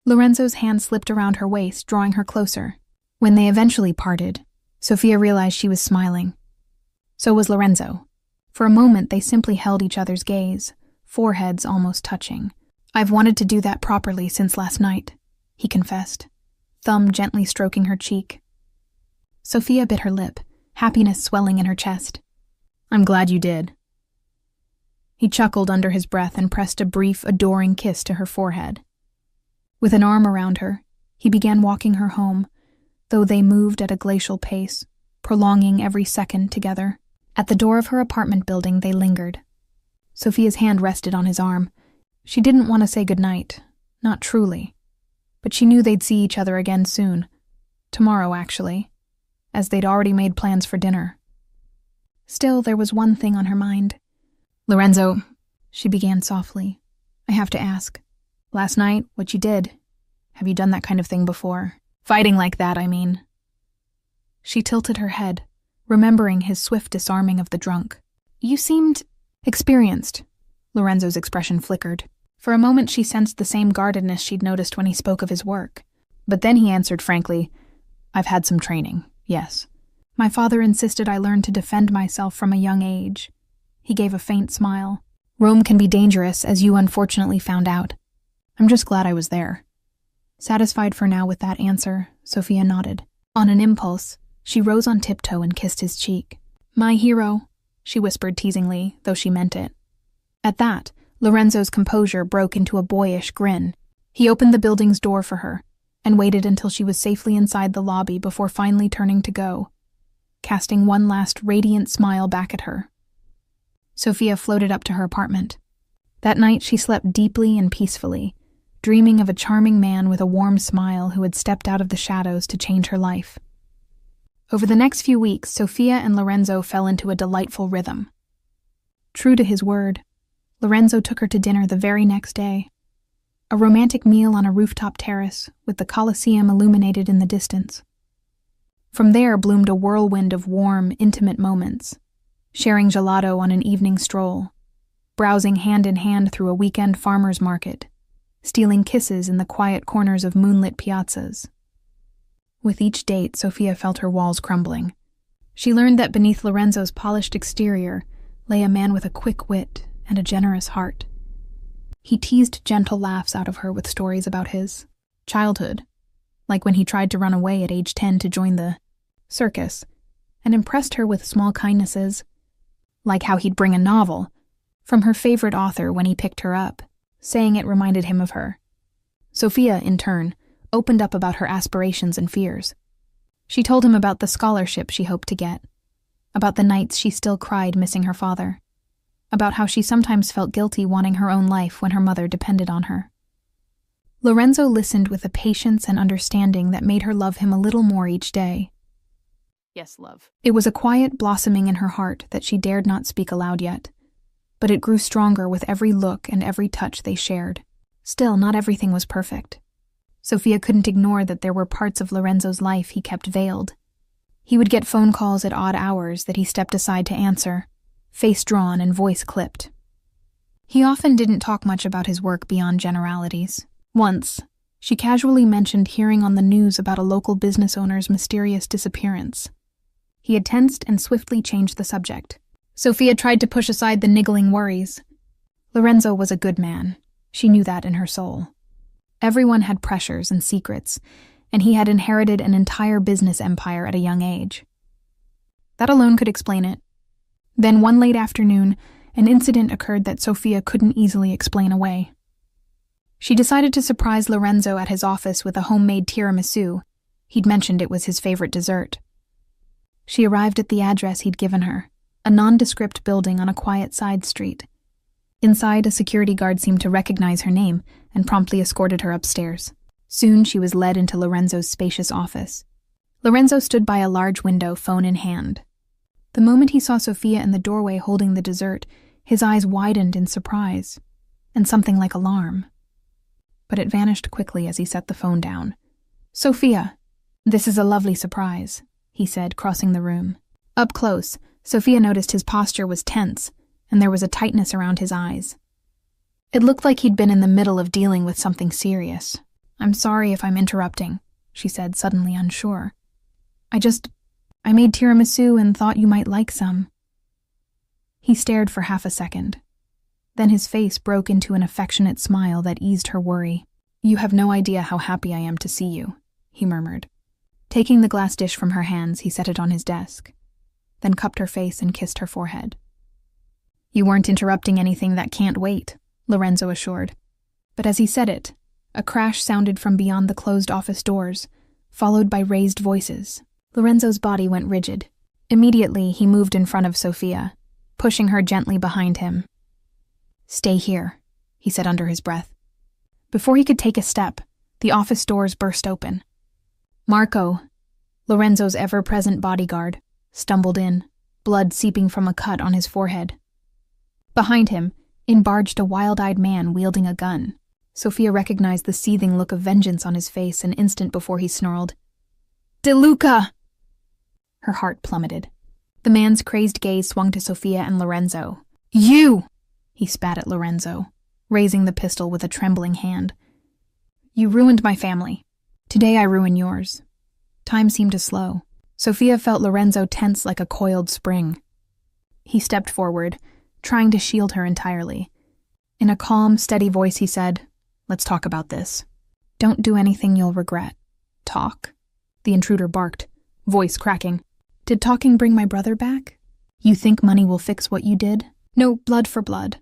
Speaker 1: Lorenzo's hand slipped around her waist, drawing her closer. When they eventually parted, Sofia realized she was smiling. So was Lorenzo. For a moment, they simply held each other's gaze, foreheads almost touching. "I've wanted to do that properly since last night," he confessed, thumb gently stroking her cheek. Sofia bit her lip, happiness swelling in her chest. "I'm glad you did." He chuckled under his breath and pressed a brief, adoring kiss to her forehead. With an arm around her, he began walking her home, though they moved at a glacial pace, prolonging every second together. At the door of her apartment building, they lingered. Sofia's hand rested on his arm. She didn't want to say goodnight, not truly, but she knew they'd see each other again soon. Tomorrow, actually, as they'd already made plans for dinner. Still, there was one thing on her mind. "Lorenzo," she began softly, "I have to ask. Last night, what you did, have you done that kind of thing before? Fighting like that, I mean." She tilted her head, remembering his swift disarming of the drunk. "You seemed experienced." Lorenzo's expression flickered. For a moment she sensed the same guardedness she'd noticed when he spoke of his work. But then he answered frankly, "I've had some training, yes. My father insisted I learn to defend myself from a young age." He gave a faint smile. "Rome can be dangerous, as you unfortunately found out. I'm just glad I was there." Satisfied for now with that answer, Sofia nodded. On an impulse, she rose on tiptoe and kissed his cheek. "My hero," she whispered teasingly, though she meant it. At that, Lorenzo's composure broke into a boyish grin. He opened the building's door for her, and waited until she was safely inside the lobby before finally turning to go, casting one last radiant smile back at her. Sofia floated up to her apartment. That night she slept deeply and peacefully, dreaming of a charming man with a warm smile who had stepped out of the shadows to change her life. Over the next few weeks, Sofia and Lorenzo fell into a delightful rhythm. True to his word, Lorenzo took her to dinner the very next day. A romantic meal on a rooftop terrace, with the Colosseum illuminated in the distance. From there bloomed a whirlwind of warm, intimate moments, sharing gelato on an evening stroll, browsing hand in hand through a weekend farmer's market, stealing kisses in the quiet corners of moonlit piazzas. With each date, Sofia felt her walls crumbling. She learned that beneath Lorenzo's polished exterior lay a man with a quick wit and a generous heart. He teased gentle laughs out of her with stories about his childhood, like when he tried to run away at age 10 to join the circus, and impressed her with small kindnesses, like how he'd bring a novel from her favorite author when he picked her up, saying it reminded him of her. Sofia, in turn, opened up about her aspirations and fears. She told him about the scholarship she hoped to get, about the nights she still cried missing her father, about how she sometimes felt guilty wanting her own life when her mother depended on her. Lorenzo listened with a patience and understanding that made her love him a little more each day.
Speaker 2: "Yes, love."
Speaker 1: It was a quiet blossoming in her heart that she dared not speak aloud yet, but it grew stronger with every look and every touch they shared. Still, not everything was perfect. Sofia couldn't ignore that there were parts of Lorenzo's life he kept veiled. He would get phone calls at odd hours that he stepped aside to answer, face drawn and voice clipped. He often didn't talk much about his work beyond generalities. Once, she casually mentioned hearing on the news about a local business owner's mysterious disappearance. He had tensed and swiftly changed the subject. Sofia tried to push aside the niggling worries. Lorenzo was a good man. She knew that in her soul. Everyone had pressures and secrets, and he had inherited an entire business empire at a young age. That alone could explain it. Then one late afternoon, an incident occurred that Sofia couldn't easily explain away. She decided to surprise Lorenzo at his office with a homemade tiramisu. He'd mentioned it was his favorite dessert. She arrived at the address he'd given her, a nondescript building on a quiet side street. Inside, a security guard seemed to recognize her name and promptly escorted her upstairs. Soon, she was led into Lorenzo's spacious office. Lorenzo stood by a large window, phone in hand. The moment he saw Sofia in the doorway holding the dessert, his eyes widened in surprise, and something like alarm. But it vanished quickly as he set the phone down. "Sofia, this is a lovely surprise," he said, crossing the room. Up close, Sofia noticed his posture was tense, and there was a tightness around his eyes. It looked like he'd been in the middle of dealing with something serious. "I'm sorry if I'm interrupting," she said, suddenly unsure. I made tiramisu and thought you might like some." He stared for half a second. Then his face broke into an affectionate smile that eased her worry. "You have no idea how happy I am to see you," he murmured. Taking the glass dish from her hands, he set it on his desk, then cupped her face and kissed her forehead. "You weren't interrupting anything that can't wait," Lorenzo assured. But as he said it, a crash sounded from beyond the closed office doors, followed by raised voices. Lorenzo's body went rigid. Immediately, he moved in front of Sofia, pushing her gently behind him. "Stay here," he said under his breath. Before he could take a step, the office doors burst open. Marco, Lorenzo's ever-present bodyguard, stumbled in, blood seeping from a cut on his forehead. Behind him, in barged a wild-eyed man wielding a gun. Sofia recognized the seething look of vengeance on his face an instant before he snarled, "De Luca!" Her heart plummeted. The man's crazed gaze swung to Sofia and Lorenzo. "You!" he spat at Lorenzo, raising the pistol with a trembling hand. "You ruined my family. Today I ruin yours." Time seemed to slow. Sofia felt Lorenzo tense like a coiled spring. He stepped forward, trying to shield her entirely. In a calm, steady voice he said, "Let's talk about this. Don't do anything you'll regret." "Talk?" the intruder barked, voice cracking. "Did talking bring my brother back? You think money will fix what you did? No, blood for blood."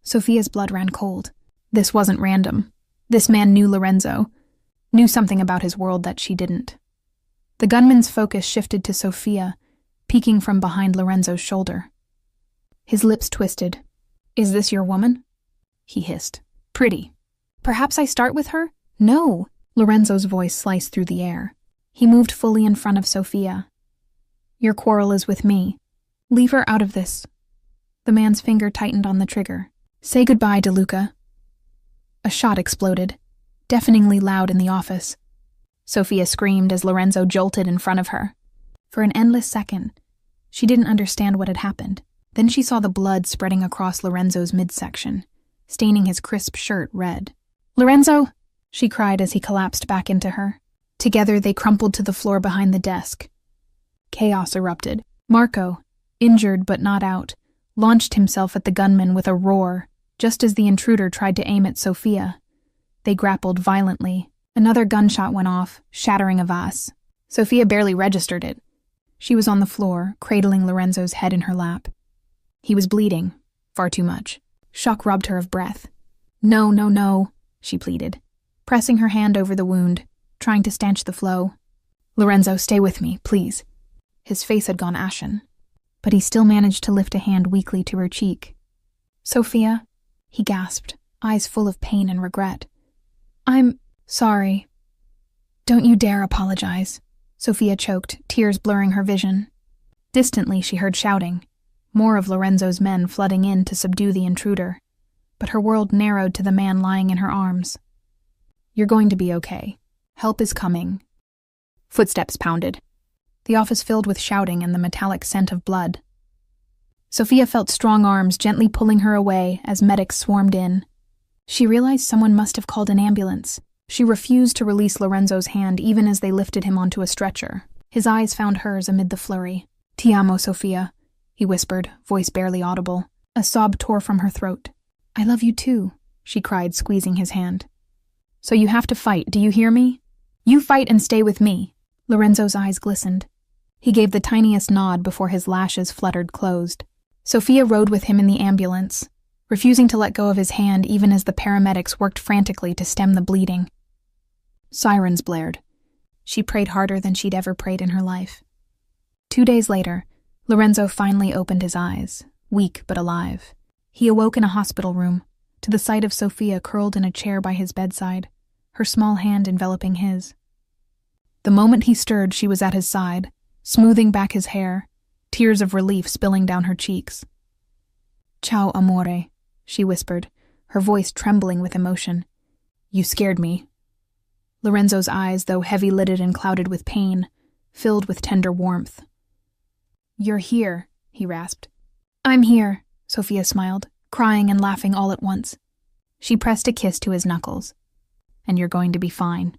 Speaker 1: Sofia's blood ran cold. This wasn't random. This man knew Lorenzo, knew something about his world that she didn't. The gunman's focus shifted to Sofia, peeking from behind Lorenzo's shoulder. His lips twisted. "Is this your woman?" he hissed. "Pretty. Perhaps I start with her?" "No." Lorenzo's voice sliced through the air. He moved fully in front of Sofia. "Your quarrel is with me. Leave her out of this." The man's finger tightened on the trigger. "Say goodbye, De Luca." A shot exploded, deafeningly loud in the office. Sofia screamed as Lorenzo jolted in front of her. For an endless second, she didn't understand what had happened. Then she saw the blood spreading across Lorenzo's midsection, staining his crisp shirt red. "Lorenzo!" she cried as he collapsed back into her. Together they crumpled to the floor behind the desk. Chaos erupted. Marco, injured but not out, launched himself at the gunman with a roar, just as the intruder tried to aim at Sofia. They grappled violently. Another gunshot went off, shattering a vase. Sofia barely registered it. She was on the floor, cradling Lorenzo's head in her lap. He was bleeding, far too much. Shock robbed her of breath. "No, no, no," she pleaded, pressing her hand over the wound, trying to stanch the flow. "Lorenzo, stay with me, please." His face had gone ashen, but he still managed to lift a hand weakly to her cheek. "Sofia," he gasped, eyes full of pain and regret. "I'm sorry." "Don't you dare apologize," Sofia choked, tears blurring her vision. Distantly, she heard shouting, more of Lorenzo's men flooding in to subdue the intruder, but her world narrowed to the man lying in her arms. "You're going to be okay. Help is coming." Footsteps pounded. The office filled with shouting and the metallic scent of blood. Sofia felt strong arms gently pulling her away as medics swarmed in. She realized someone must have called an ambulance. She refused to release Lorenzo's hand even as they lifted him onto a stretcher. His eyes found hers amid the flurry. "Ti amo, Sofia," he whispered, voice barely audible. A sob tore from her throat. "I love you too," she cried, squeezing his hand. "So you have to fight, do you hear me? You fight and stay with me." Lorenzo's eyes glistened. He gave the tiniest nod before his lashes fluttered closed. Sofia rode with him in the ambulance, refusing to let go of his hand even as the paramedics worked frantically to stem the bleeding. Sirens blared. She prayed harder than she'd ever prayed in her life. 2 days later, Lorenzo finally opened his eyes, weak but alive. He awoke in a hospital room, to the sight of Sofia curled in a chair by his bedside, her small hand enveloping his. The moment he stirred, she was at his side, smoothing back his hair, tears of relief spilling down her cheeks. "Ciao, amore," she whispered, her voice trembling with emotion. "You scared me." Lorenzo's eyes, though heavy-lidded and clouded with pain, filled with tender warmth. "You're here," he rasped. "I'm here," Sofia smiled, crying and laughing all at once. She pressed a kiss to his knuckles. "And you're going to be fine."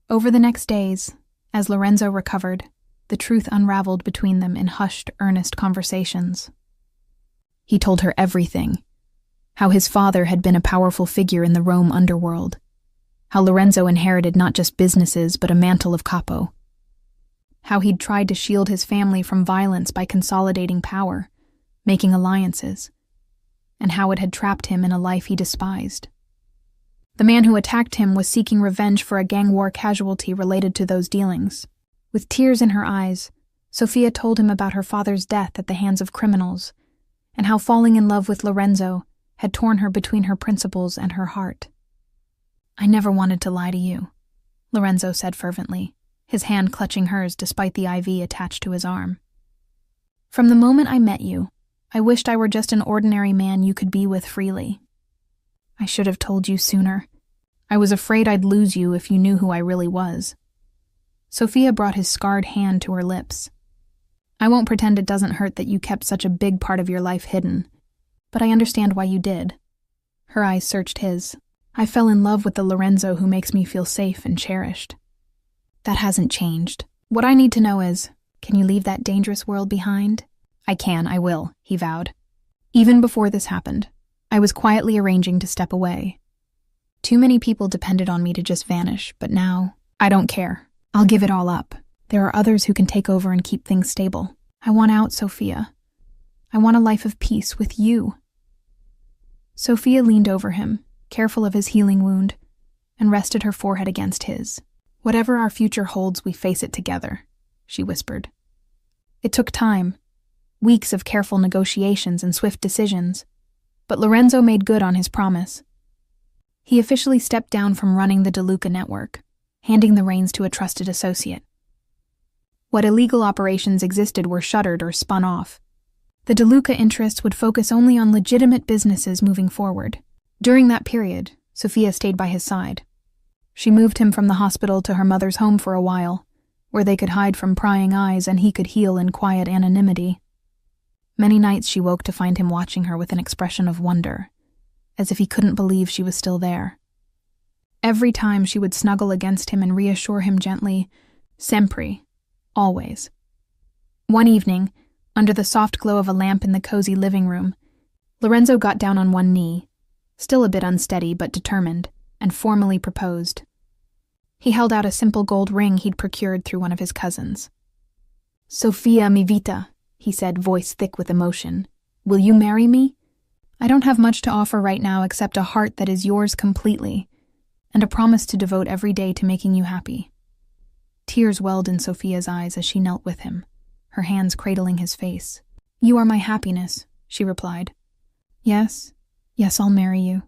Speaker 1: Over the next days, as Lorenzo recovered, the truth unraveled between them in hushed, earnest conversations. He told her everything. How his father had been a powerful figure in the Rome underworld. How Lorenzo inherited not just businesses but a mantle of capo. How he'd tried to shield his family from violence by consolidating power, making alliances, and how it had trapped him in a life he despised. The man who attacked him was seeking revenge for a gang war casualty related to those dealings. With tears in her eyes, Sofia told him about her father's death at the hands of criminals, and how falling in love with Lorenzo had torn her between her principles and her heart. "I never wanted to lie to you," Lorenzo said fervently, his hand clutching hers despite the IV attached to his arm. "From the moment I met you, I wished I were just an ordinary man you could be with freely. I should have told you sooner. I was afraid I'd lose you if you knew who I really was." Sofia brought his scarred hand to her lips. "I won't pretend it doesn't hurt that you kept such a big part of your life hidden, but I understand why you did." Her eyes searched his. "I fell in love with the Lorenzo who makes me feel safe and cherished. That hasn't changed. What I need to know is, can you leave that dangerous world behind?" "I can, I will," he vowed. "Even before this happened, I was quietly arranging to step away. Too many people depended on me to just vanish, but now, I don't care. I'll give it all up. There are others who can take over and keep things stable. I want out, Sofia. I want a life of peace with you." Sofia leaned over him, careful of his healing wound, and rested her forehead against his. "Whatever our future holds, we face it together," she whispered. It took time, weeks of careful negotiations and swift decisions, but Lorenzo made good on his promise. He officially stepped down from running the DeLuca network, handing the reins to a trusted associate. What illegal operations existed were shuttered or spun off. The DeLuca interests would focus only on legitimate businesses moving forward. During that period, Sofia stayed by his side. She moved him from the hospital to her mother's home for a while, where they could hide from prying eyes and he could heal in quiet anonymity. Many nights she woke to find him watching her with an expression of wonder, as if he couldn't believe she was still there. Every time she would snuggle against him and reassure him gently, "Sempre, always." One evening, under the soft glow of a lamp in the cozy living room, Lorenzo got down on one knee, still a bit unsteady but determined, and formally proposed. He held out a simple gold ring he'd procured through one of his cousins. "Sofia mi vita," he said, voice thick with emotion. "Will you marry me? I don't have much to offer right now except a heart that is yours completely, and a promise to devote every day to making you happy." Tears welled in Sofia's eyes as she knelt with him, her hands cradling his face. "You are my happiness," she replied. Yes, I'll marry you."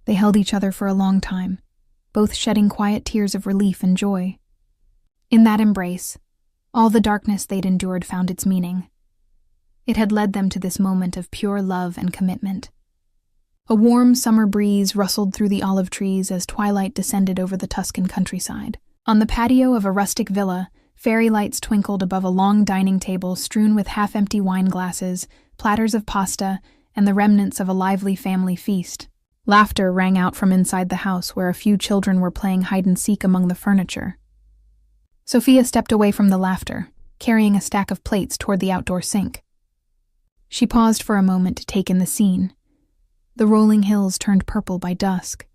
Speaker 1: They held each other for a long time, both shedding quiet tears of relief and joy. In that embrace, all the darkness they'd endured found its meaning. It had led them to this moment of pure love and commitment. A warm summer breeze rustled through the olive trees as twilight descended over the Tuscan countryside. On the patio of a rustic villa, fairy lights twinkled above a long dining table strewn with half-empty wine glasses, platters of pasta, and the remnants of a lively family feast. Laughter rang out from inside the house where a few children were playing hide-and-seek among the furniture. Sofia stepped away from the laughter, carrying a stack of plates toward the outdoor sink. She paused for a moment to take in the scene. The rolling hills turned purple by dusk,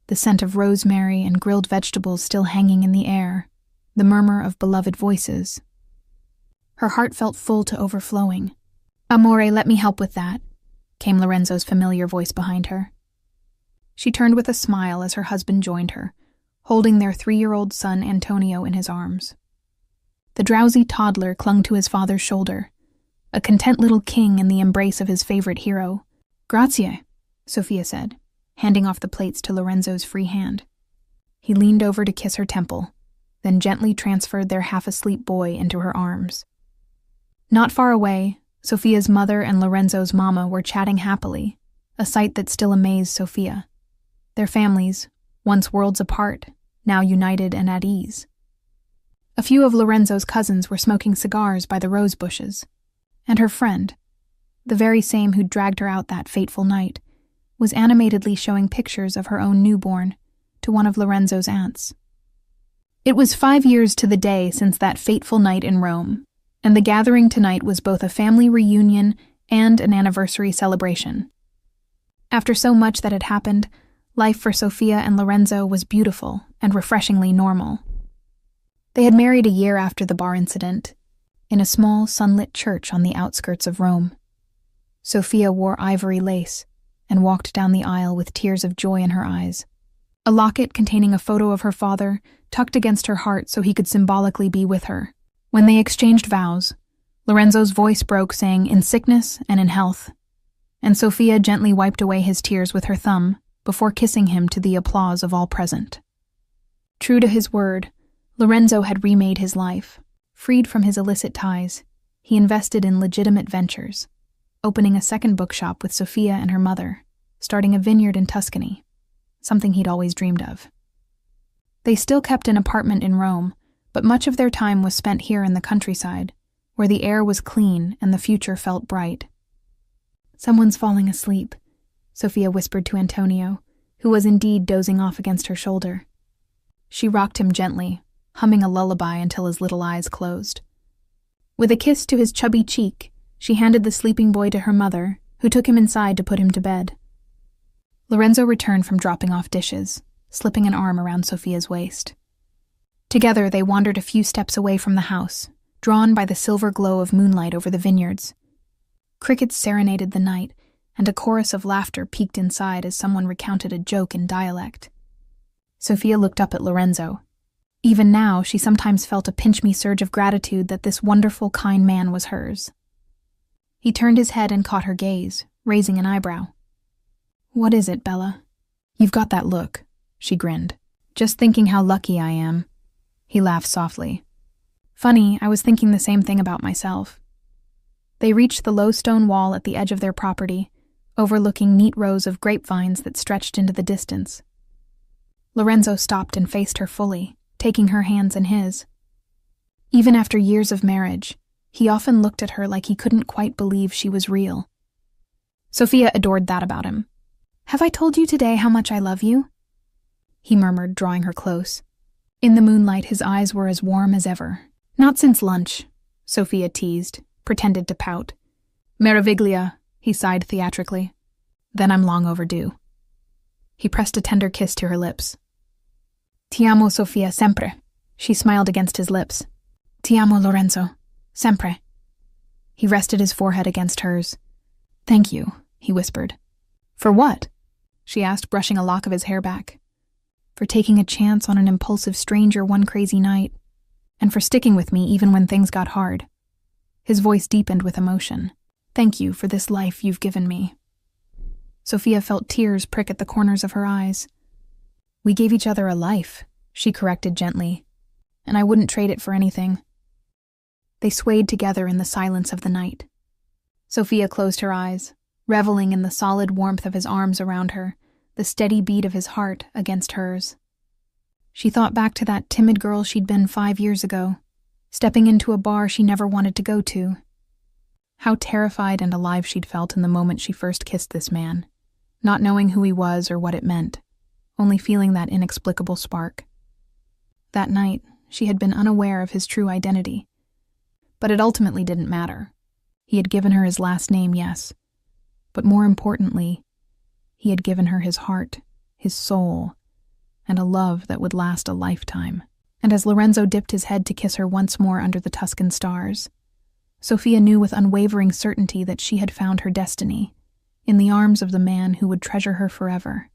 Speaker 1: the scent of rosemary and grilled vegetables still hanging in the air, the murmur of beloved voices. Her heart felt full to overflowing. "Amore, let me help with that," came Lorenzo's familiar voice behind her. She turned with a smile as her husband joined her, holding their 3-year-old son Antonio in his arms. The drowsy toddler clung to his father's shoulder, a content little king in the embrace of his favorite hero. "Grazie," Sofia said, handing off the plates to Lorenzo's free hand. He leaned over to kiss her temple, then gently transferred their half-asleep boy into her arms. Not far away, Sofia's mother and Lorenzo's mama were chatting happily, a sight that still amazed Sofia. Their families, once worlds apart, now united and at ease. A few of Lorenzo's cousins were smoking cigars by the rose bushes, and her friend, the very same who'd dragged her out that fateful night, was animatedly showing pictures of her own newborn to one of Lorenzo's aunts. It was 5 years to the day since that fateful night in Rome, and the gathering tonight was both a family reunion and an anniversary celebration. After so much that had happened, life for Sofia and Lorenzo was beautiful and refreshingly normal. They had married a year after the bar incident, in a small, sunlit church on the outskirts of Rome. Sofia wore ivory lace and walked down the aisle with tears of joy in her eyes. A locket containing a photo of her father tucked against her heart so he could symbolically be with her. When they exchanged vows, Lorenzo's voice broke, saying, "In sickness and in health," and Sofia gently wiped away his tears with her thumb before kissing him to the applause of all present. True to his word, Lorenzo had remade his life. Freed from his illicit ties, he invested in legitimate ventures, opening a second bookshop with Sofia and her mother, starting a vineyard in Tuscany, something he'd always dreamed of. They still kept an apartment in Rome, but much of their time was spent here in the countryside, where the air was clean and the future felt bright. "Someone's falling asleep," Sofia whispered to Antonio, who was indeed dozing off against her shoulder. She rocked him gently, humming a lullaby until his little eyes closed. With a kiss to his chubby cheek, she handed the sleeping boy to her mother, who took him inside to put him to bed. Lorenzo returned from dropping off dishes, slipping an arm around Sofia's waist. Together they wandered a few steps away from the house, drawn by the silver glow of moonlight over the vineyards. Crickets serenaded the night, and a chorus of laughter peaked inside as someone recounted a joke in dialect. Sofia looked up at Lorenzo. Even now, she sometimes felt a pinch-me surge of gratitude that this wonderful, kind man was hers. He turned his head and caught her gaze, raising an eyebrow. "What is it, Bella?" "You've got that look," she grinned. "Just thinking how lucky I am." He laughed softly. "Funny, I was thinking the same thing about myself." They reached the low stone wall at the edge of their property, overlooking neat rows of grapevines that stretched into the distance. Lorenzo stopped and faced her fully, taking her hands in his. Even after years of marriage, he often looked at her like he couldn't quite believe she was real. Sofia adored that about him. "Have I told you today how much I love you?" he murmured, drawing her close. In the moonlight, his eyes were as warm as ever. "Not since lunch," Sofia teased, pretended to pout. "Meraviglia," he sighed theatrically. "Then I'm long overdue." He pressed a tender kiss to her lips. "Ti amo, Sofia, sempre." She smiled against his lips. "Ti amo, Lorenzo, sempre." He rested his forehead against hers. "Thank you," he whispered. "For what?" she asked, brushing a lock of his hair back. "For taking a chance on an impulsive stranger one crazy night, and for sticking with me even when things got hard." His voice deepened with emotion. "Thank you for this life you've given me." Sofia felt tears prick at the corners of her eyes. "We gave each other a life," she corrected gently, "and I wouldn't trade it for anything." They swayed together in the silence of the night. Sofia closed her eyes, reveling in the solid warmth of his arms around her, the steady beat of his heart against hers. She thought back to that timid girl she'd been 5 years ago, stepping into a bar she never wanted to go to. How terrified and alive she'd felt in the moment she first kissed this man, not knowing who he was or what it meant, only feeling that inexplicable spark. That night, she had been unaware of his true identity. But it ultimately didn't matter. He had given her his last name, yes. But more importantly, he had given her his heart, his soul, and a love that would last a lifetime. And as Lorenzo dipped his head to kiss her once more under the Tuscan stars, Sofia knew with unwavering certainty that she had found her destiny, in the arms of the man who would treasure her forever.